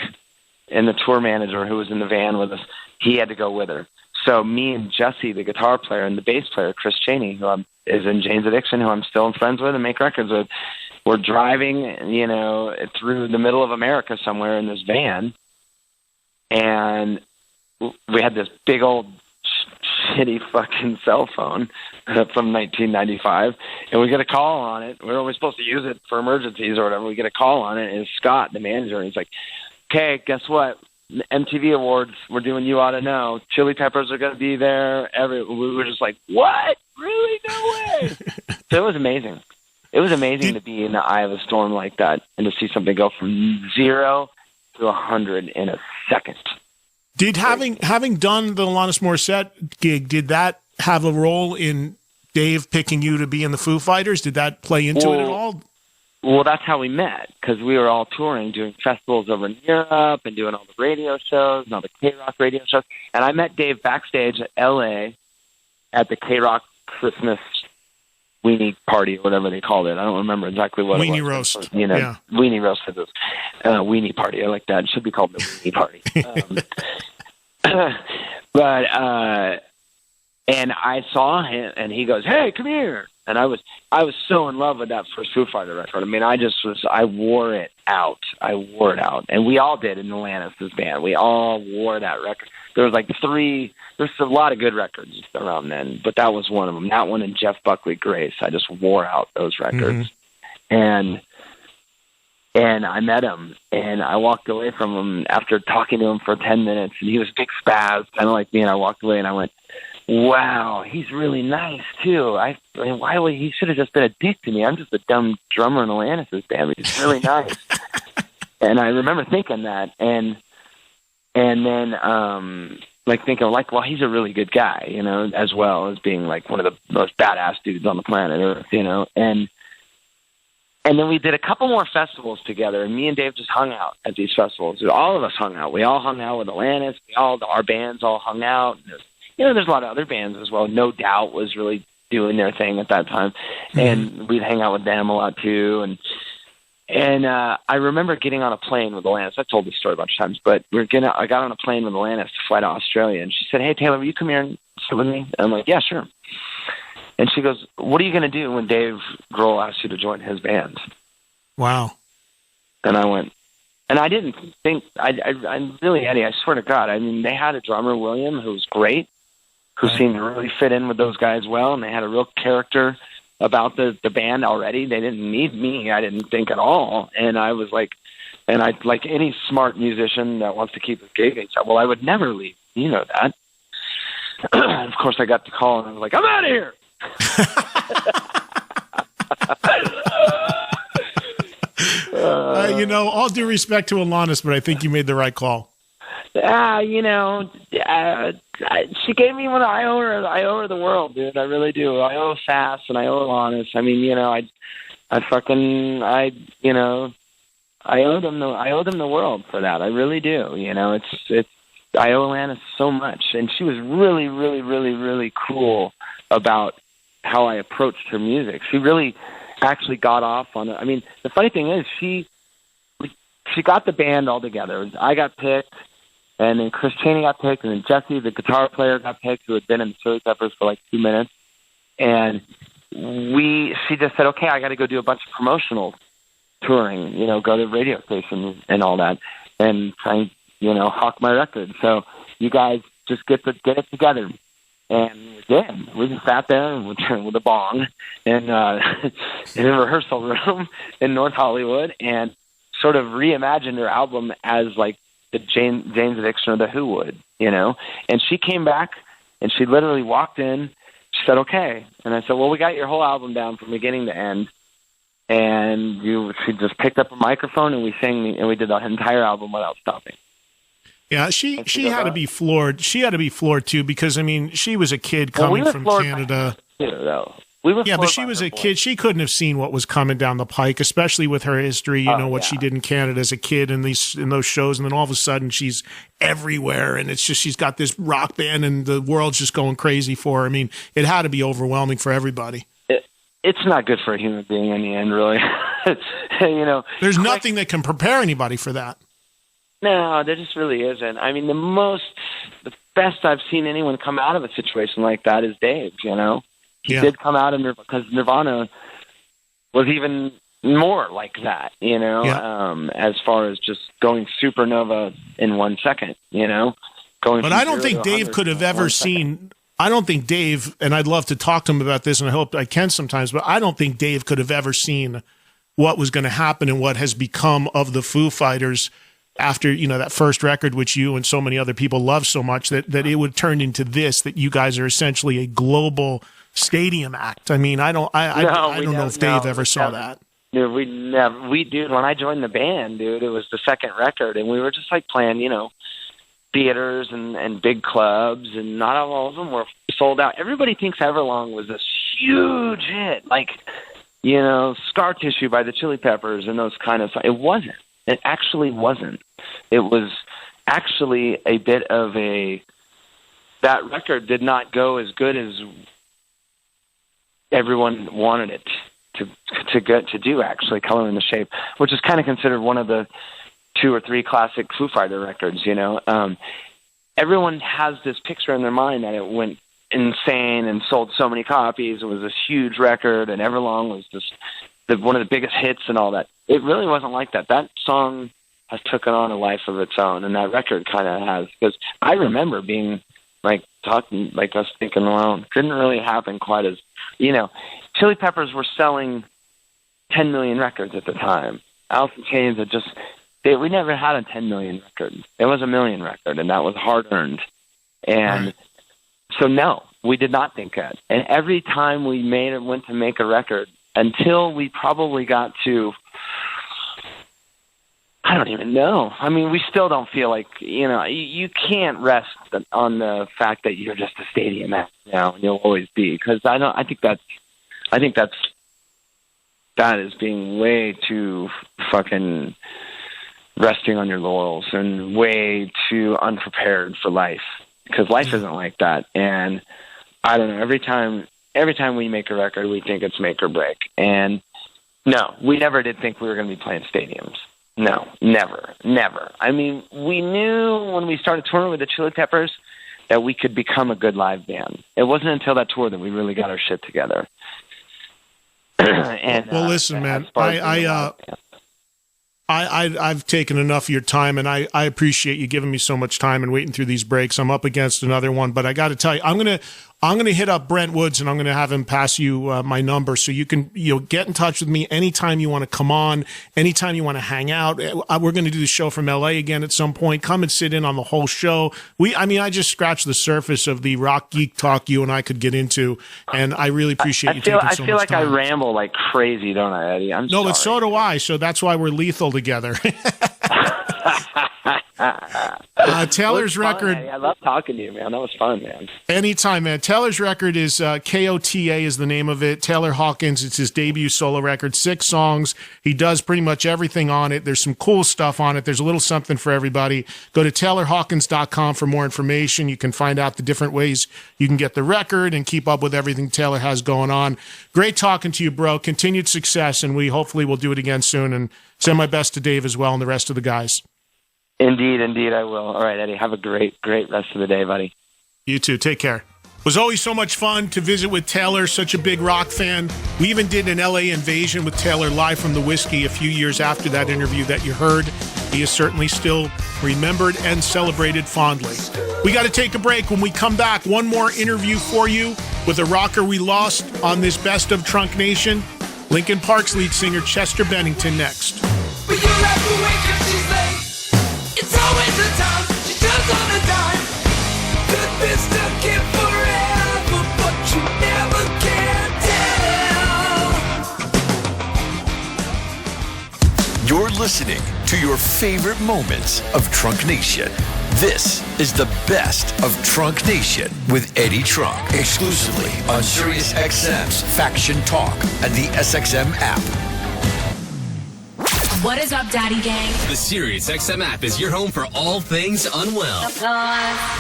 and the tour manager who was in the van with us, he had to go with her. So me and Jesse, the guitar player, and the bass player, Chris Chaney, who is in Jane's Addiction, who I'm still friends with and make records with, we're driving, you know, through the middle of America somewhere in this van, and we had this big old shitty fucking cell phone from 1995, and we get a call on it. We're always supposed to use it for emergencies or whatever. We get a call on it, and it's Scott, the manager, and he's like, okay, guess what? MTV Awards, we're doing You Ought to Know. Chili Peppers are going to be there. We were just like, what? Really? No way. So it was amazing. It was amazing to be in the eye of a storm like that and to see something go from 0 to 100 in a second. Did having done the Alanis Morissette gig, did that have a role in Dave picking you to be in the Foo Fighters? Did that play into it at all? Well, that's how we met, because we were all touring, doing festivals over in Europe and doing all the radio shows and all the K-Rock radio shows. And I met Dave backstage at L.A. at the K-Rock Christmas weenie party, or whatever they called it. I don't remember exactly what weenie it was. Roast. You know, yeah. Weenie Roast is this weenie party. I like that. It should be called the weenie party. And I saw him, and he goes, hey, come here. And I was so in love with that first Foo Fighter record. I mean, I wore it out. And we all did in Alanis' band. We all wore that record. There was like there's a lot of good records around then, but that was one of them. That one and Jeff Buckley Grace. I just wore out those records. Mm-hmm. And I met him, and I walked away from him after talking to him for 10 minutes, and he was big spaz, kind of like me, and I walked away, and I went, wow, he's really nice, too. I mean, he should have just been a dick to me. I'm just a dumb drummer in Alanis' band, but he's really nice. And I remember thinking that, and then thinking, well, he's a really good guy, you know, as well as being like one of the most badass dudes on the planet Earth, you know, and And then we did a couple more festivals together, and me and Dave just hung out at these festivals. All of us hung out. We all hung out with Alanis. Our bands all hung out. There's a lot of other bands as well. No Doubt was really doing their thing at that time, and we'd hang out with them a lot too. And I remember getting on a plane with Alanis. I've told this story a bunch of times, but I got on a plane with Alanis to fly to Australia, and she said, "Hey, Taylor, will you come here and sit with me?" And I'm like, "Yeah, sure." And she goes, "What are you going to do when Dave Grohl asks you to join his band?" Wow. And I went, and I didn't think, I really, Eddie, I swear to God, I mean, they had a drummer, William, who was great, who seemed to really fit in with those guys well, and they had a real character about the band already. They didn't need me, I didn't think at all. And I was like, and I, like any smart musician that wants to keep his gig, I said, well, I would never leave. You know that. Of course, I got the call, and I was like, I'm out of here. All due respect to Alanis, but I think you made the right call. She gave me what I owe her. I owe her the world, dude. I really do. I owe Sass and I owe Alanis. I mean, I owe them the world for that. I really do. I owe Alanis so much, and she was really, really, really, really cool about how I approached her music. She really actually got off on it. I mean, the funny thing is, she got the band all together. I got picked, and then Chris Chaney got picked, and then Jesse, the guitar player, got picked, who had been in the Chili Peppers for like 2 minutes. And she just said, okay, I got to go do a bunch of promotional touring, go to the radio station and all that, and try and, hawk my record. So you guys just get it together. And we did. We just sat there with a bong and in a rehearsal room in North Hollywood and sort of reimagined her album as like the James Addiction or the Who would, And she came back and she literally walked in. She said, okay. And I said, well, we got your whole album down from beginning to end. And she just picked up a microphone and we sang and we did the entire album without stopping. Yeah, she had to be floored. She had to be floored too because she was a kid coming from Canada. But she was a kid. She couldn't have seen what was coming down the pike, especially with her history. What she did in Canada as a kid in those shows, and then all of a sudden she's everywhere, and it's just she's got this rock band, and the world's just going crazy for her. I mean, it had to be overwhelming for everybody. It's not good for a human being in the end, really. There's nothing that can prepare anybody for that. No, there just really isn't. I mean, the best I've seen anyone come out of a situation like that is Dave, He did come out because Nirvana was even more like that, as far as just going supernova in 1 second, But I don't think Dave could have ever seen, I don't think Dave, and I'd love to talk to him about this, and I hope I can sometimes, but I don't think Dave could have ever seen what was going to happen and what has become of the Foo Fighters after, that first record, which you and so many other people love so much, that it would turn into this, that you guys are essentially a global stadium act. I mean, I don't know if Dave ever saw that. Dude, dude, when I joined the band, dude, it was the second record, and we were just like playing, theaters and big clubs, and not all of them were sold out. Everybody thinks Everlong was this huge hit, like, Scar Tissue by the Chili Peppers and those kind of stuff. It wasn't. It actually wasn't. It was actually a bit of that record did not go as good as everyone wanted it to do, actually, Color in the Shape, which is kind of considered one of the 2 or 3 classic Foo Fighter records, Everyone has this picture in their mind that it went insane and sold so many copies. It was this huge record, and Everlong was just one of the biggest hits and all that. It really wasn't like that. That song has taken on a life of its own, and that record kind of has. Because I remember being talking like us thinking, well, it didn't really happen quite as, Chili Peppers were selling 10 million records at the time. Alice in Chains had we never had a 10 million record. It was a million record, and that was hard earned. And so no, we did not think that. And every time we went to make a record, until we probably got to, I don't even know. I mean, we still don't feel like, you can't rest on the fact that you're just a stadium act now, and you'll always be. Because I think that's that is being way too fucking resting on your laurels and way too unprepared for life, because life isn't like that. And I don't know, every time we make a record, we think it's make or break. And no, we never did think we were going to be playing stadiums. No, never. I mean, we knew when we started touring with the Chili Peppers that we could become a good live band. It wasn't until that tour that we really got our shit together. And well, listen, man, I've taken enough of your time, and I appreciate you giving me so much time and waiting through these breaks. I'm up against another one, but I got to tell you, I'm gonna hit up Brent Woods, and I'm gonna have him pass you my number so you can get in touch with me anytime you want to come on, anytime you want to hang out. We're gonna do the show from LA again at some point. Come and sit in on the whole show. I just scratched the surface of the rock geek talk you and I could get into, and I really appreciate you taking so much time. I feel like I ramble like crazy, don't I, Eddie? I'm sorry. But so do I. So that's why we're lethal together. Taylor's record. I love talking to you, man. That was fun, man. Anytime, man. Taylor's record is KOTA is the name of it. Taylor Hawkins. It's his debut solo record. 6 songs. He does pretty much everything on it. There's some cool stuff on it. There's a little something for everybody. Go to TaylorHawkins.com for more information. You can find out the different ways you can get the record and keep up with everything Taylor has going on. Great talking to you, bro. Continued success, and we hopefully will do it again soon. And send my best to Dave as well and the rest of the guys. Indeed, I will. All right, Eddie, have a great rest of the day, buddy. You too. Take care. It was always so much fun to visit with Taylor, such a big rock fan. We even did an LA Invasion with Taylor live from the Whiskey a few years after that interview that you heard. He is certainly still remembered and celebrated fondly. We got to take a break. When we come back, one more interview for you with a rocker we lost on this Best of Trunk Nation. Linkin Park's lead singer Chester Bennington next. But you like the way she's late. It's always the time she turns on a dime. Could be stuck in forever, but you never can tell. You're listening to your favorite moments of Trunk Nation. This is the Best of Trunk Nation with Eddie Trunk, exclusively on SiriusXM's Faction Talk and the SXM app. What is up, Daddy Gang? The SiriusXM app is your home for all things Unwell.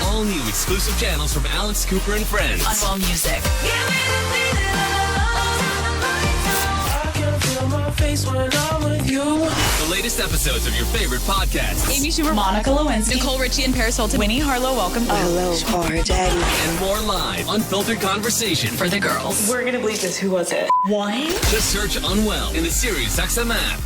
All new exclusive channels from Alex Cooper and friends. Unwell music. The latest episodes of your favorite podcasts. Amy Schumer, Monica Lewinsky, Nicole Richie and Paris Hilton, Winnie Harlow, welcome. Hello, Daddy. And more live, unfiltered conversation. For the girls. We're gonna believe this. Who was it? What? Just search Unwell in the SiriusXM app.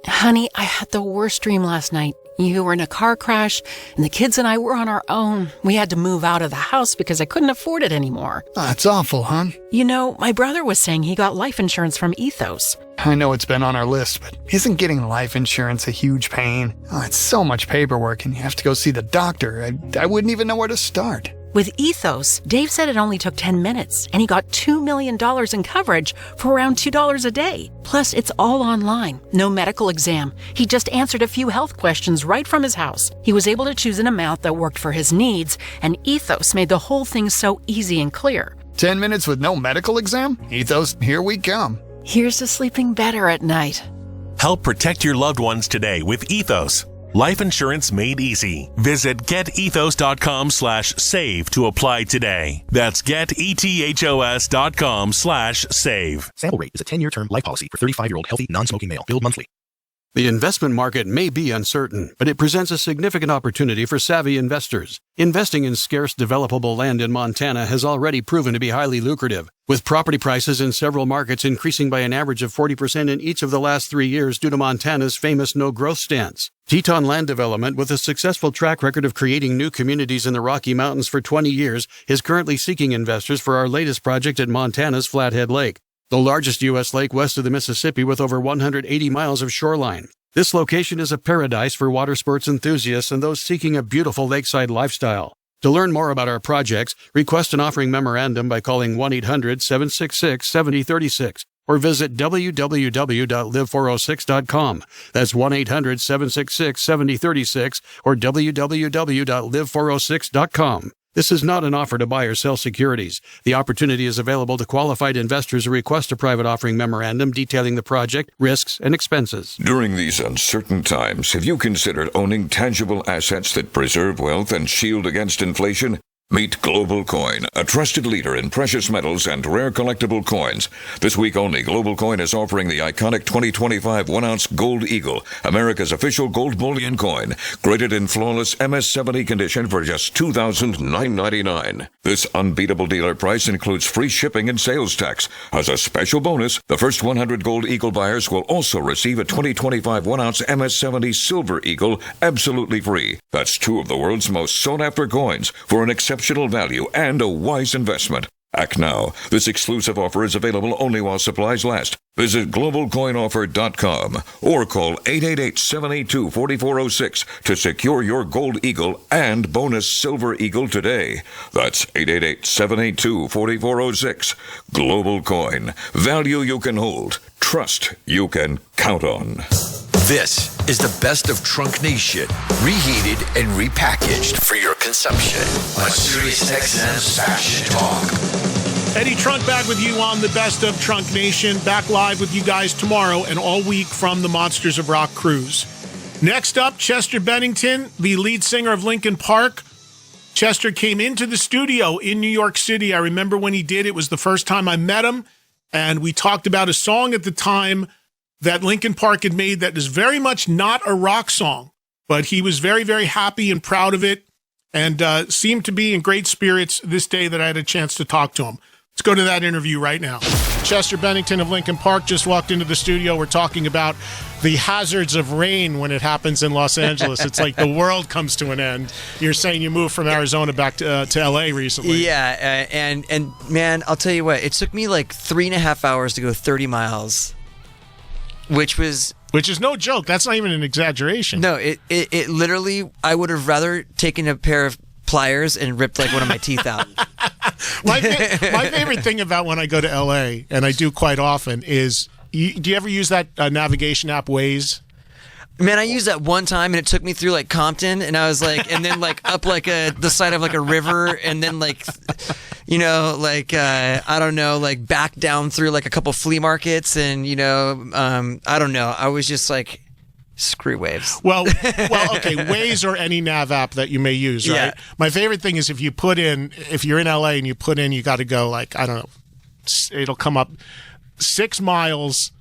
Honey, I had the worst dream last night. You were in a car crash, and the kids and I were on our own. We had to move out of the house because I couldn't afford it anymore. Oh, it's awful, hon. You know, my brother was saying he got life insurance from Ethos. I know it's been on our list, but isn't getting life insurance a huge pain? Oh, it's so much paperwork, and you have to go see the doctor. I wouldn't even know where to start. With Ethos, Dave said it only took 10 minutes, and he got $2 million in coverage for around $2 a day. Plus, it's all online. No medical exam. He just answered a few health questions right from his house. He was able to choose an amount that worked for his needs, and Ethos made the whole thing so easy and clear. 10 minutes with no medical exam? Ethos, here we come. Here's to sleeping better at night. Help protect your loved ones today with Ethos. Life insurance made easy. Visit getethos.com/save to apply today. That's getethos.com/save. Sample rate is a 10-year term life policy for 35-year-old healthy, non-smoking male. Billed monthly. The investment market may be uncertain, but it presents a significant opportunity for savvy investors. Investing in scarce developable land in Montana has already proven to be highly lucrative, with property prices in several markets increasing by an average of 40% in each of the last 3 years due to Montana's famous no-growth stance. Teton Land Development, with a successful track record of creating new communities in the Rocky Mountains for 20 years, is currently seeking investors for our latest project at Montana's Flathead Lake, the largest U.S. lake west of the Mississippi with over 180 miles of shoreline. This location is a paradise for water sports enthusiasts and those seeking a beautiful lakeside lifestyle. To learn more about our projects, request an offering memorandum by calling 1-800-766-7036 or visit www.live406.com. That's 1-800-766-7036 or www.live406.com. This is not an offer to buy or sell securities. The opportunity is available to qualified investors who request a private offering memorandum detailing the project, risks, and expenses. During these uncertain times, have you considered owning tangible assets that preserve wealth and shield against inflation? Meet Global Coin, a trusted leader in precious metals and rare collectible coins. This week only, Global Coin is offering the iconic 2025 1-ounce Gold Eagle, America's official gold bullion coin, graded in flawless MS-70 condition for just $2,999. This unbeatable dealer price includes free shipping and sales tax. As a special bonus, the first 100 Gold Eagle buyers will also receive a 2025 1-ounce MS-70 Silver Eagle absolutely free. That's two of the world's most sought-after coins for an exceptional value and a wise investment. Act now. This exclusive offer is available only while supplies last. Visit globalcoinoffer.com or call 888-782-4406 to secure your Gold Eagle and bonus Silver Eagle today. That's 888-782-4406. Global Coin. Value you can hold. Trust you can count on. This is the best of Trunk Nation, reheated and repackaged for your consumption on SiriusXM's Fashion Talk. Eddie Trunk back with you on the best of Trunk Nation. Back live with you guys tomorrow and all week from the Monsters of Rock cruise. Next up, Chester Bennington, the lead singer of Linkin Park. Chester came into the studio in New York City. I remember when he did. It was the first time I met him, and we talked about a song at the time that Linkin Park had made that is very much not a rock song, but he was very, very happy and proud of it and seemed to be in great spirits this day that I had a chance to talk to him. Let's go to that interview right now. Chester Bennington of Linkin Park just walked into the studio. We're talking about the hazards of rain when it happens in Los Angeles. It's like the world comes to an end. You're saying you moved from Arizona back to L.A. recently. Yeah, and man, I'll tell you what, it took me like 3.5 hours to go 30 miles. Which is no joke. That's not even an exaggeration. No, it literally, I would have rather taken a pair of pliers and ripped like one of my teeth out. My favorite thing about when I go to LA, and I do quite often, is do you ever use that navigation app Waze? Man, I used that one time and it took me through like Compton, and I was like, and then like up like the side of like a river, and then like, you know, like I don't know, like back down through like a couple flea markets, and you know, I don't know. I was just like, screw Waves. Well, okay, Waze or any nav app that you may use, right? Yeah. My favorite thing is if you're in LA and you put in, you got to go like, I don't know, it'll come up 6 miles,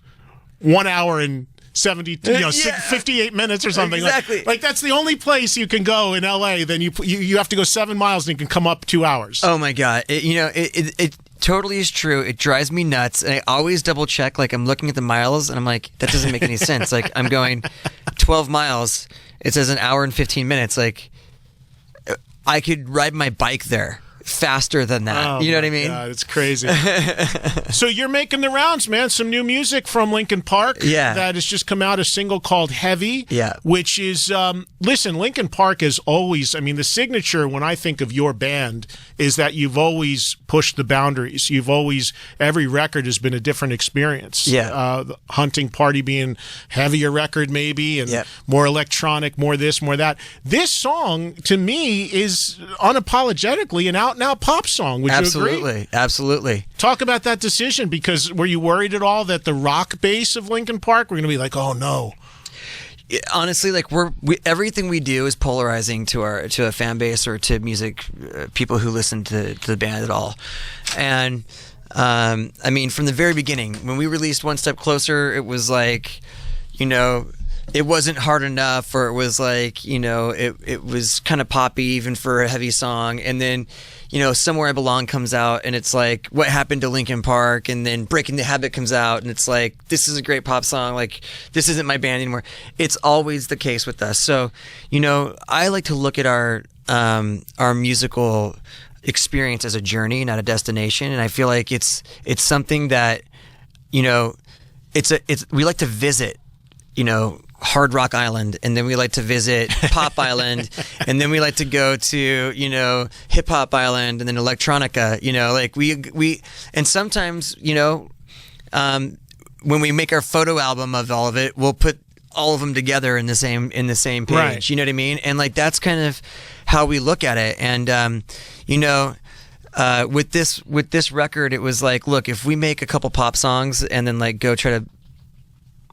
1 hour and 58 minutes or something. Exactly. Like that's the only place you can go in LA. Then you have to go 7 miles and you can come up 2 hours. Oh my God. It totally is true. It drives me nuts. And I always double check, like I'm looking at the miles and I'm like, that doesn't make any sense. Like I'm going 12 miles. It says an hour and 15 minutes. Like I could ride my bike there faster than that. You know what I mean? God, it's crazy. So you're making the rounds, man. Some new music from Linkin Park. Yeah. That has just come out, a single called Heavy. Yeah. Which is, listen, Linkin Park is always, I mean, the signature when I think of your band is that you've always pushed the boundaries. You've always, every record has been a different experience. Yeah. The Hunting Party being heavier record maybe, and more electronic, more this, more that. This song, to me, is unapologetically an out-and-out pop song. Would you agree? Absolutely. Talk about that decision, because were you worried at all that the rock base of Linkin Park were going to be like, oh no? Honestly, like everything we do is polarizing to a fan base or to music people who listen to the band at all. And I mean, from the very beginning, when we released One Step Closer, it was like, you know, it wasn't hard enough, or it was like, you know, it was kind of poppy even for a heavy song. And then, you know, Somewhere I Belong comes out, and it's like, what happened to Linkin Park? And then Breaking the Habit comes out, and it's like, this is a great pop song. Like, this isn't my band anymore. It's always the case with us. So, you know, I like to look at our musical experience as a journey, not a destination. And I feel like it's something that, you know, we like to visit, you know, Hard Rock Island, and then we like to visit Pop Island, and then we like to go to, you know, Hip Hop Island, and then Electronica, you know, like we and sometimes, you know, when we make our photo album of all of it, we'll put all of them together in the same page. Right. You know what I mean? And like that's kind of how we look at it. And you with this record, it was like, look, if we make a couple pop songs and then like go try to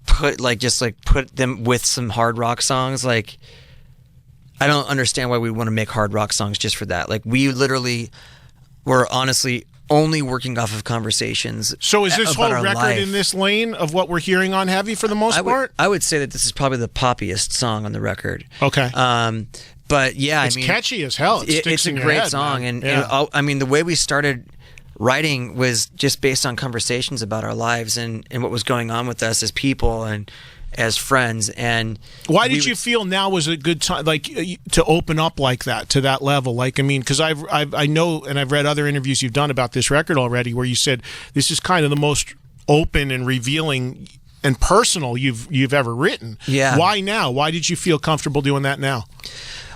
put them with some hard rock songs, like I don't understand why we want to make hard rock songs just for that. Like we literally were honestly only working off of conversations. So is this whole record life in this lane of what we're hearing on Heavy for the most part? I would say that this is probably the poppiest song on the record. Okay. But yeah, it's catchy as hell. It's a great song, and I mean the way we started writing was just based on conversations about our lives and what was going on with us as people and as friends. And why did you feel now was a good time, like to open up like that to that level? Like, I mean, because I know, and I've read other interviews you've done about this record already, where you said this is kind of the most open and revealing and personal you've ever written. Yeah. Why now? Why did you feel comfortable doing that now?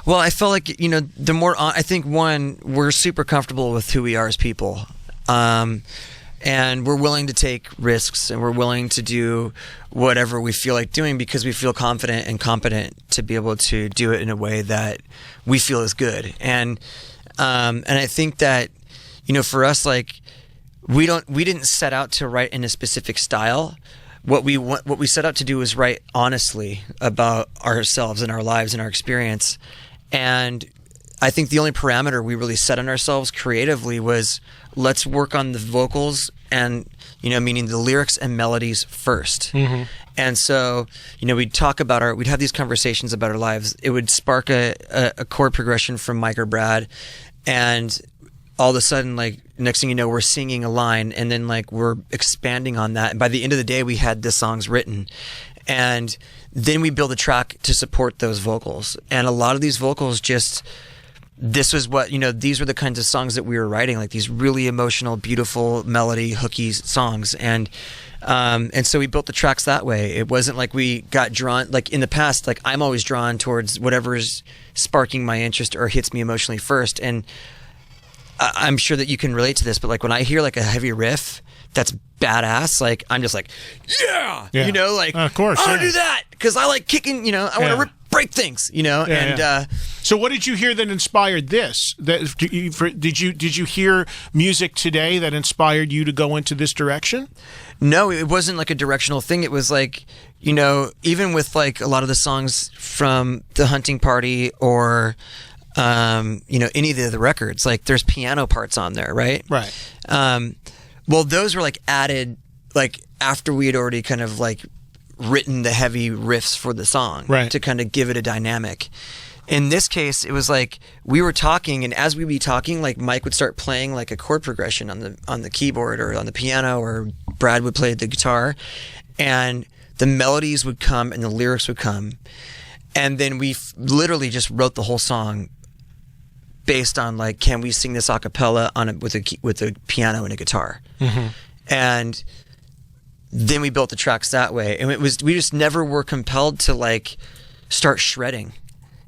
Well, I felt like, the more, I think one, we're super comfortable with who we are as people. And we're willing to take risks, and we're willing to do whatever we feel like doing because we feel confident and competent to be able to do it in a way that we feel is good. And I think that, for us, like we didn't set out to write in a specific style. What we set out to do is write honestly about ourselves and our lives and our experience. And I think the only parameter we really set on ourselves creatively was let's work on the vocals and, meaning the lyrics and melodies first. Mm-hmm. And so, we'd talk about we'd have these conversations about our lives. It would spark a chord progression from Mike or Brad. And all of a sudden, like, next thing you know, we're singing a line, and then like we're expanding on that. And by the end of the day, we had the songs written. And then we build a track to support those vocals. And a lot of these vocals this was what, these were the kinds of songs that we were writing, like these really emotional, beautiful melody, hooky songs. And so we built the tracks that way. It wasn't like we got drawn, like in the past, like I'm always drawn towards whatever's sparking my interest or hits me emotionally first. And I'm sure that you can relate to this, but like when I hear like a heavy riff that's badass, like I'm just like, yeah. Like of course, I want to do that because I like kicking, I want to break things, So what did you hear that inspired this? Did you hear music today that inspired you to go into this direction? No, it wasn't like a directional thing. It was like, even with like a lot of the songs from The Hunting Party or any of the records, like there's piano parts on there, right? Right. Well, those were like added like after we had already kind of like written the heavy riffs for the song, right, to kind of give it a dynamic. In this case, it was like we were talking, and as we'd be talking, like Mike would start playing like a chord progression on the keyboard or on the piano, or Brad would play the guitar, and the melodies would come and the lyrics would come, and then we literally just wrote the whole song based on like, can we sing this a cappella with a piano and a guitar? Mm-hmm. And then we built the tracks that way. And we just never were compelled to like start shredding.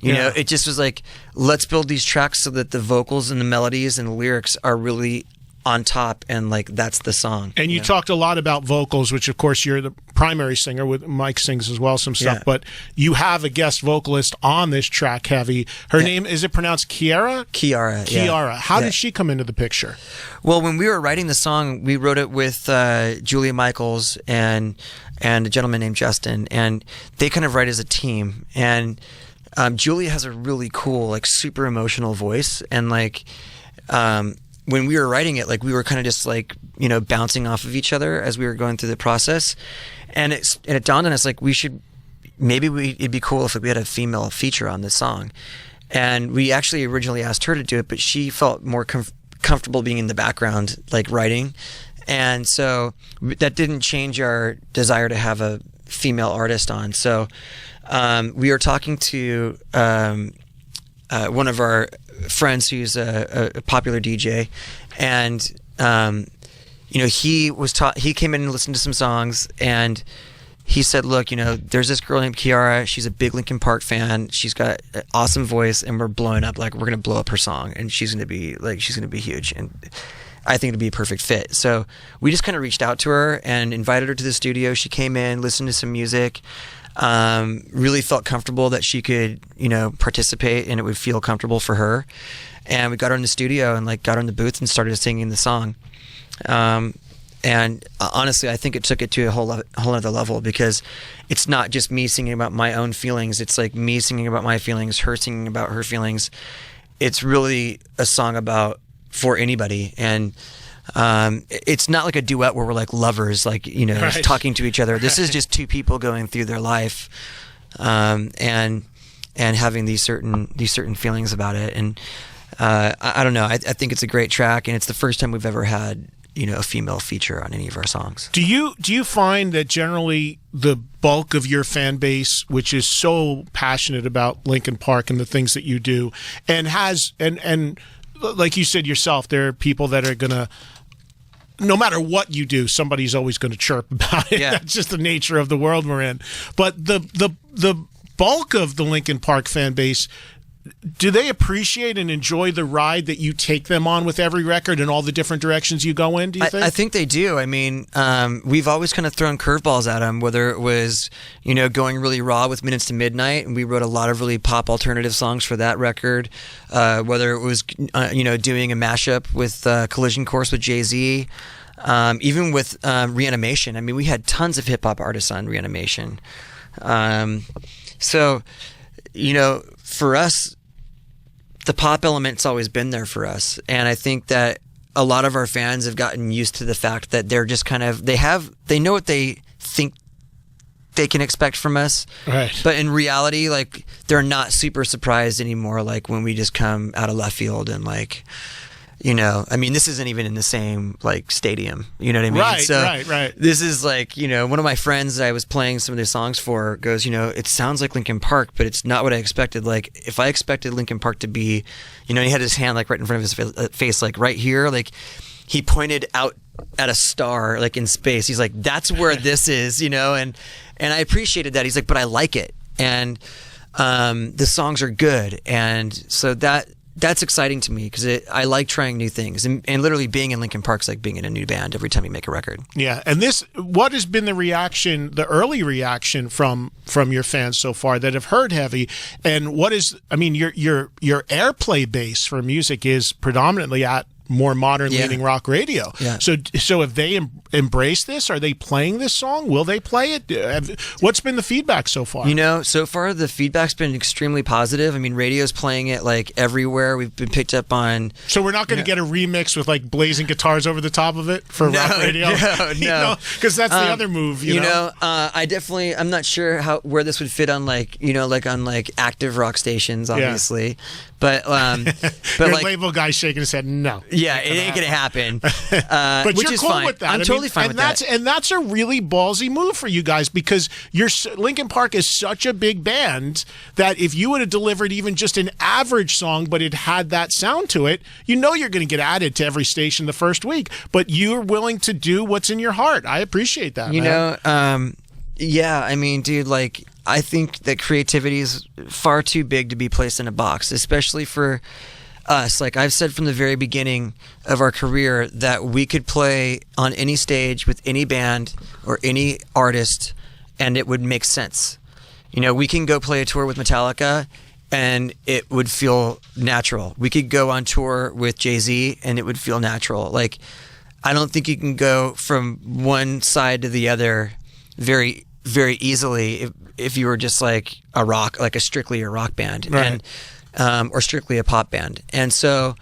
It just was like, let's build these tracks so that the vocals and the melodies and the lyrics are really on top, and like that's the song. And you talked a lot about vocals, which of course you're the primary singer. With Mike sings as well, some stuff. But you have a guest vocalist on this track, Heavy. Her name, is it pronounced Kiara? Kiara. Kiara. How did she come into the picture? Well, when we were writing the song, we wrote it with Julia Michaels and a gentleman named Justin, and they kind of write as a team. And Julia has a really cool, like super emotional voice, and like when we were writing it, like we were kind of just like, bouncing off of each other as we were going through the process. And it dawned on us like it'd be cool if we had a female feature on this song. And we actually originally asked her to do it, but she felt more comfortable being in the background, like writing. And so that didn't change our desire to have a female artist on. So we were talking to one of our friends who's a popular DJ, and he came in and listened to some songs, and he said, look, there's this girl named Kiara, she's a big Linkin Park fan, she's got an awesome voice, and we're blowing up, like we're gonna blow up her song, and she's gonna be huge, and I think it'd be a perfect fit. So we just kind of reached out to her and invited her to the studio. She came in, listened to some music. really felt comfortable that she could, participate and it would feel comfortable for her. And we got her in the studio and got her in the booth and started singing the song. And honestly, I think it took it to a whole other level, because it's not just me singing about my own feelings. It's me singing about my feelings, her singing about her feelings. It's really a song for anybody. And it's not like a duet where we're like lovers, Right. talking to each other. This is just two people going through their life, and having these certain feelings about it. And I don't know. I think it's a great track, and it's the first time we've ever had a female feature on any of our songs. Do you find that generally the bulk of your fan base, which is so passionate about Linkin Park and the things that you do, and like you said yourself, there are people that are gonna, no matter what you do, somebody's always going to chirp about it. Yeah. That's just the nature of the world we're in. But the bulk of the Linkin Park fan base, do they appreciate and enjoy the ride that you take them on with every record and all the different directions you go in, do you think? I think they do. I mean, we've always kind of thrown curveballs at them, whether it was, going really raw with Minutes to Midnight, and we wrote a lot of really pop alternative songs for that record, whether it was, doing a mashup with Collision Course with Jay-Z, even with Reanimation. I mean, we had tons of hip-hop artists on Reanimation. So, for us, the pop element's always been there for us. And I think that a lot of our fans have gotten used to the fact that they're just kind of, they know what they think they can expect from us. Right. But in reality, they're not super surprised anymore, when we just come out of left field and I mean, this isn't even in the same stadium. You know what I mean? Right, so right. This is one of my friends that I was playing some of their songs for goes, it sounds like Linkin Park, but it's not what I expected. If I expected Linkin Park to be, he had his hand right in front of his face, right here, he pointed out at a star, in space. He's like, that's where this is, and I appreciated that. He's like, but I like it, and the songs are good, and so that's exciting to me, because I like trying new things, and literally being in Linkin Park's like being in a new band every time we make a record. Yeah, and what has been the early reaction from your fans so far that have heard Heavy, and what is, I mean, your airplay base for music is predominantly at more modern leaning rock radio. Yeah. So have they embraced this? Are they playing this song? Will they play it? What's been the feedback so far? So far the feedback's been extremely positive. I mean, radio's playing it everywhere. We've been picked up on. So we're not going to get a remix with blazing guitars over the top of it for rock radio? No. Because that's the other move. I'm not sure where this would fit on on active rock stations, obviously. Yeah. But your label guy's shaking his head. No. Yeah, it ain't gonna happen. But which you're is cool fine. with that. I'm totally fine with that. And that's a really ballsy move for you guys, because Linkin Park is such a big band that if you would have delivered even just an average song, but it had that sound to it, you're going to get added to every station the first week. But you're willing to do what's in your heart. I appreciate that. Yeah. I mean, dude, I think that creativity is far too big to be placed in a box, especially for us. I've said from the very beginning of our career that we could play on any stage with any band or any artist and it would make sense. We can go play a tour with Metallica and it would feel natural. We could go on tour with Jay-Z and it would feel natural. I don't think you can go from one side to the other very, very easily if you were just strictly a rock band. Right. And or strictly a pop band. And so,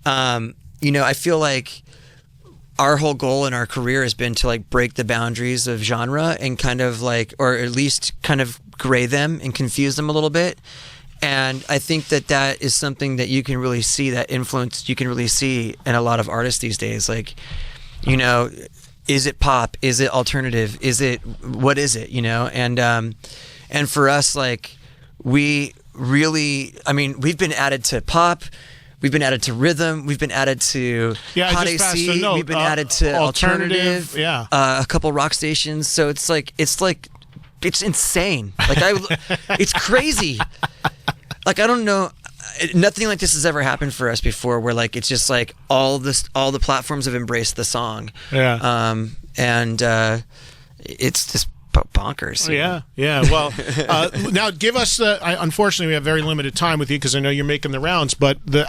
I feel like our whole goal in our career has been to break the boundaries of genre and kind of or at least kind of gray them and confuse them a little bit. And I think that is something that you can really see, that influence you can really see in a lot of artists these days. Is it pop? Is it alternative? What is it? And for us, we really, we've been added to pop, we've been added to rhythm, we've been added to Hot AC, we've been added to alternative, a couple rock stations. So it's it's insane. It's crazy. I don't know. Nothing like this has ever happened for us before, where it's just all the platforms have embraced the song. Yeah. And it's just bonkers. Yeah. Well, now give us unfortunately, we have very limited time with you because I know you're making the rounds. But the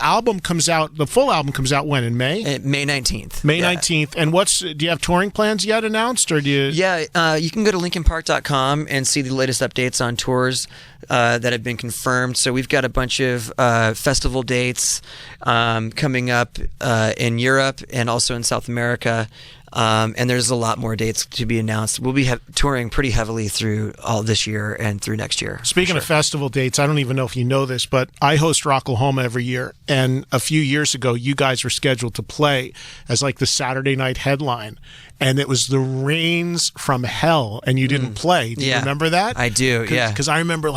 full album comes out when, in May? May 19th. May 19th. And do you have touring plans yet announced, or do you? Yeah, you can go to LinkinPark.com and see the latest updates on tours that have been confirmed. So we've got a bunch of festival dates coming up in Europe and also in South America. And there's a lot more dates to be announced. We'll be touring pretty heavily through all this year and through next year. Speaking of festival dates, I don't even know if you know this, but I host Rocklahoma every year. And a few years ago, you guys were scheduled to play as like the Saturday night headline. And it was the Rains from Hell, and you didn't play. Do you remember that? I do, yeah. Because I remember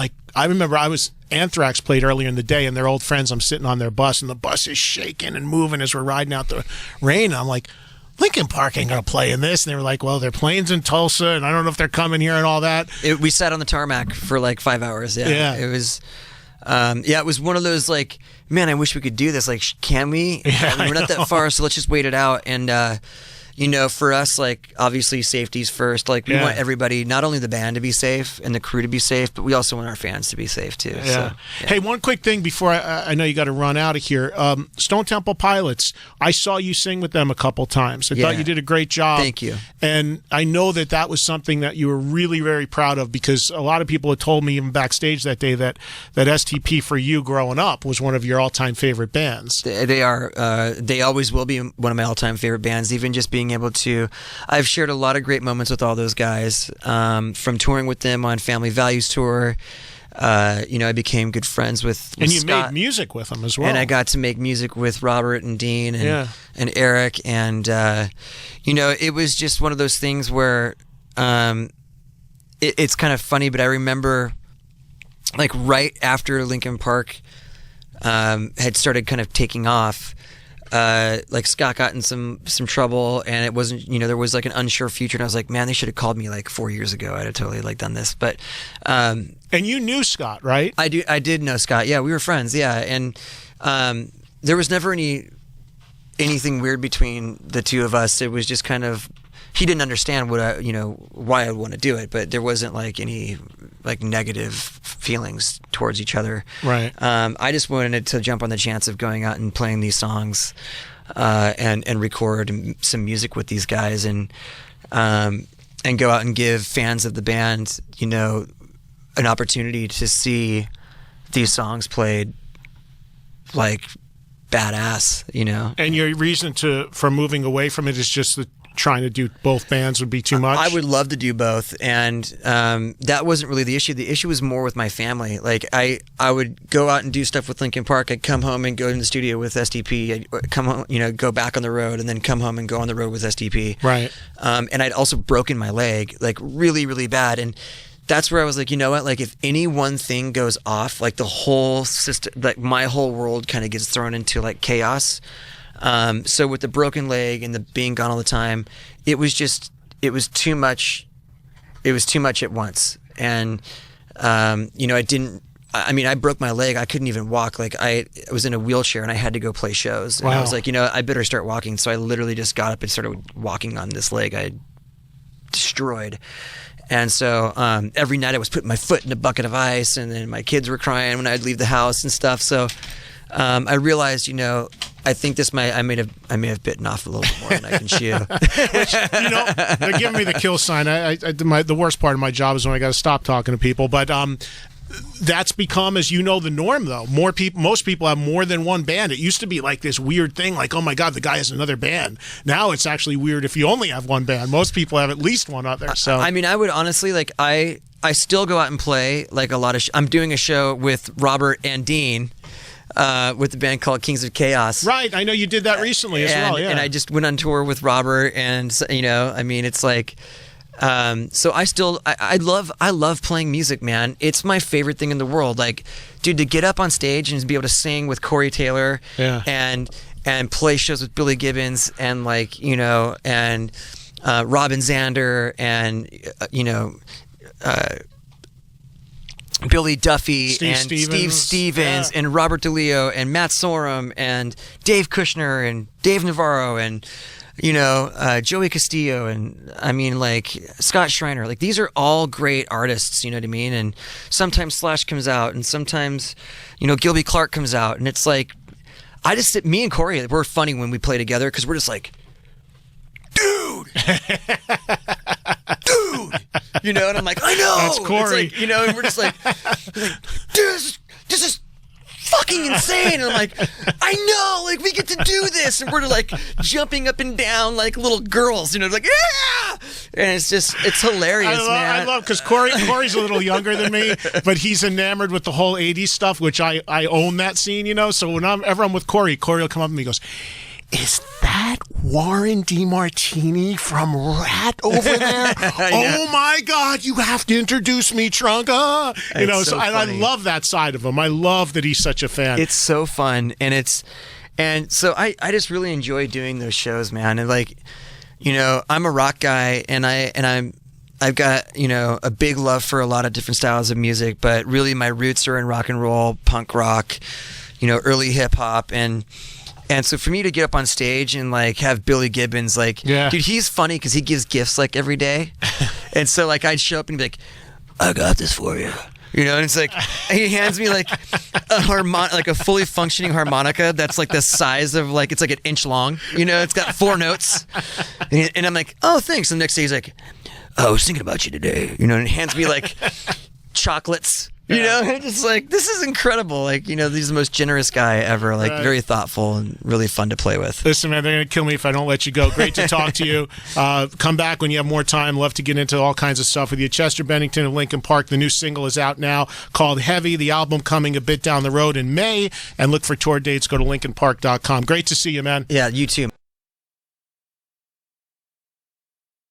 Anthrax played earlier in the day, and they're old friends. I'm sitting on their bus, and the bus is shaking and moving as we're riding out the rain. And I'm like, Linkin Park ain't going to play in this. And they were like, well, their plane's in Tulsa, and I don't know if they're coming here and all that. We sat on the tarmac for like 5 hours. Yeah. It was... it was one of those like, man, I wish we could do this. Like, can we? We're not that far, so let's just wait it out. And, for us, like, obviously safety's first. Like, we want everybody, not only the band to be safe and the crew to be safe, but we also want our fans to be safe too. Yeah. So, Hey, one quick thing before I know you got to run out of here. Stone Temple Pilots, I saw you sing with them a couple times. I thought you did a great job. Thank you. And I know that was something that you were really, very proud of, because a lot of people had told me even backstage that day that STP for you growing up was one of your all-time favorite bands. They are. They always will be one of my all-time favorite bands. Even just being able to, I've shared a lot of great moments with all those guys, from touring with them on Family Values tour. I became good friends with and you Scott, made music with them as well. and I got to make music with Robert and Dean and Eric, and it was just one of those things where it's kind of funny, but I remember like right after Linkin Park had started kind of taking off. Like Scott got in some trouble, and it wasn't, there was like an unsure future, and I was like, man, they should have called me like 4 years ago. I'd have totally like done this. But and you knew Scott, right? I did know Scott. Yeah, we were friends. Yeah, and there was never anything weird between the two of us. It was just kind of, he didn't understand why I want to do it, but there wasn't like any like negative feelings towards each other. Right. I just wanted to jump on the chance of going out and playing these songs, and record some music with these guys, and go out and give fans of the band, an opportunity to see these songs played like badass, And your reason for moving away from it is just that trying to do both bands would be too much? I would love to do both, and that wasn't really the issue. The issue was more with my family. Like, I would go out and do stuff with Linkin Park. I'd come home and go in the studio with STP. I'd come home, go back on the road, and then come home and go on the road with STP. Right. And I'd also broken my leg, like really, really bad. And that's where I was like, you know what? Like, if any one thing goes off, like the whole system, like my whole world kind of gets thrown into like chaos. So with the broken leg and the being gone all the time, it was too much. It was too much at once. And, I broke my leg. I couldn't even walk. Like I was in a wheelchair and I had to go play shows. And I was like, I better start walking. So I literally just got up and started walking on this leg I destroyed. And so every night I was putting my foot in a bucket of ice, and then my kids were crying when I'd leave the house and stuff. So I realized, I think I may have bitten off a little bit more than I can chew. Which, they're giving me the kill sign. The worst part of my job is when I got to stop talking to people. But that's become, as you know, the norm, though. Most people have more than one band. It used to be like this weird thing, like, oh my God, the guy has another band. Now it's actually weird if you only have one band. Most people have at least one other. So I would honestly, like, I still go out and play like a lot of. I'm doing a show with Robert and Dean. With the band called Kings of Chaos. Right, I know you did that recently as well, yeah. And I just went on tour with Robert, and it's like, so I love playing music, man. It's my favorite thing in the world. Like, dude, to get up on stage and to be able to sing with Corey Taylor, and play shows with Billy Gibbons, and and Robin Zander, and Billy Duffy, Steve Stevens, and Robert DeLeo, and Matt Sorum, and Dave Kushner, and Dave Navarro, and Joey Castillo, and I mean, like Scott Schreiner. Like, these are all great artists, you know what I mean? And sometimes Slash comes out, and sometimes, Gilby Clarke comes out, and it's like, me and Corey, we're funny when we play together because we're just like, dude, and I'm like, I know. That's Corey. It's like, and we're just like, dude, this is fucking insane. And I'm like, I know, like, we get to do this, and we're like jumping up and down like little girls, like, yeah. And it's hilarious, man. I love because Corey's a little younger than me, but he's enamored with the whole '80s stuff, which I own that scene, So whenever I'm with Corey will come up and he goes, "Is that Warren DeMartini from Rat over there? Oh my God, you have to introduce me, Trunk." So I love that side of him. I love that he's such a fan. It's so fun, and so I just really enjoy doing those shows, man. And like, I'm a rock guy, and I've got, a big love for a lot of different styles of music, but really my roots are in rock and roll, punk rock, early hip hop, and so for me to get up on stage and like have Billy Gibbons, like, dude, he's funny because he gives gifts like every day. And so like I'd show up and be like, "I got this for you." And it's like, he hands me like a fully functioning harmonica that's like the size of like, it's like an inch long, it's got 4 notes. And I'm like, "Oh, thanks." And the next day he's like, "I was thinking about you today," and he hands me like chocolates. Just like, this is incredible. Like, he's the most generous guy ever. Like, very thoughtful and really fun to play with. Listen, man, they're going to kill me if I don't let you go. Great to talk to you. Come back when you have more time. Love to get into all kinds of stuff with you. Chester Bennington of Linkin Park. The new single is out now called Heavy. The album coming a bit down the road in May. And look for tour dates. Go to linkinpark.com. Great to see you, man. Yeah, you too.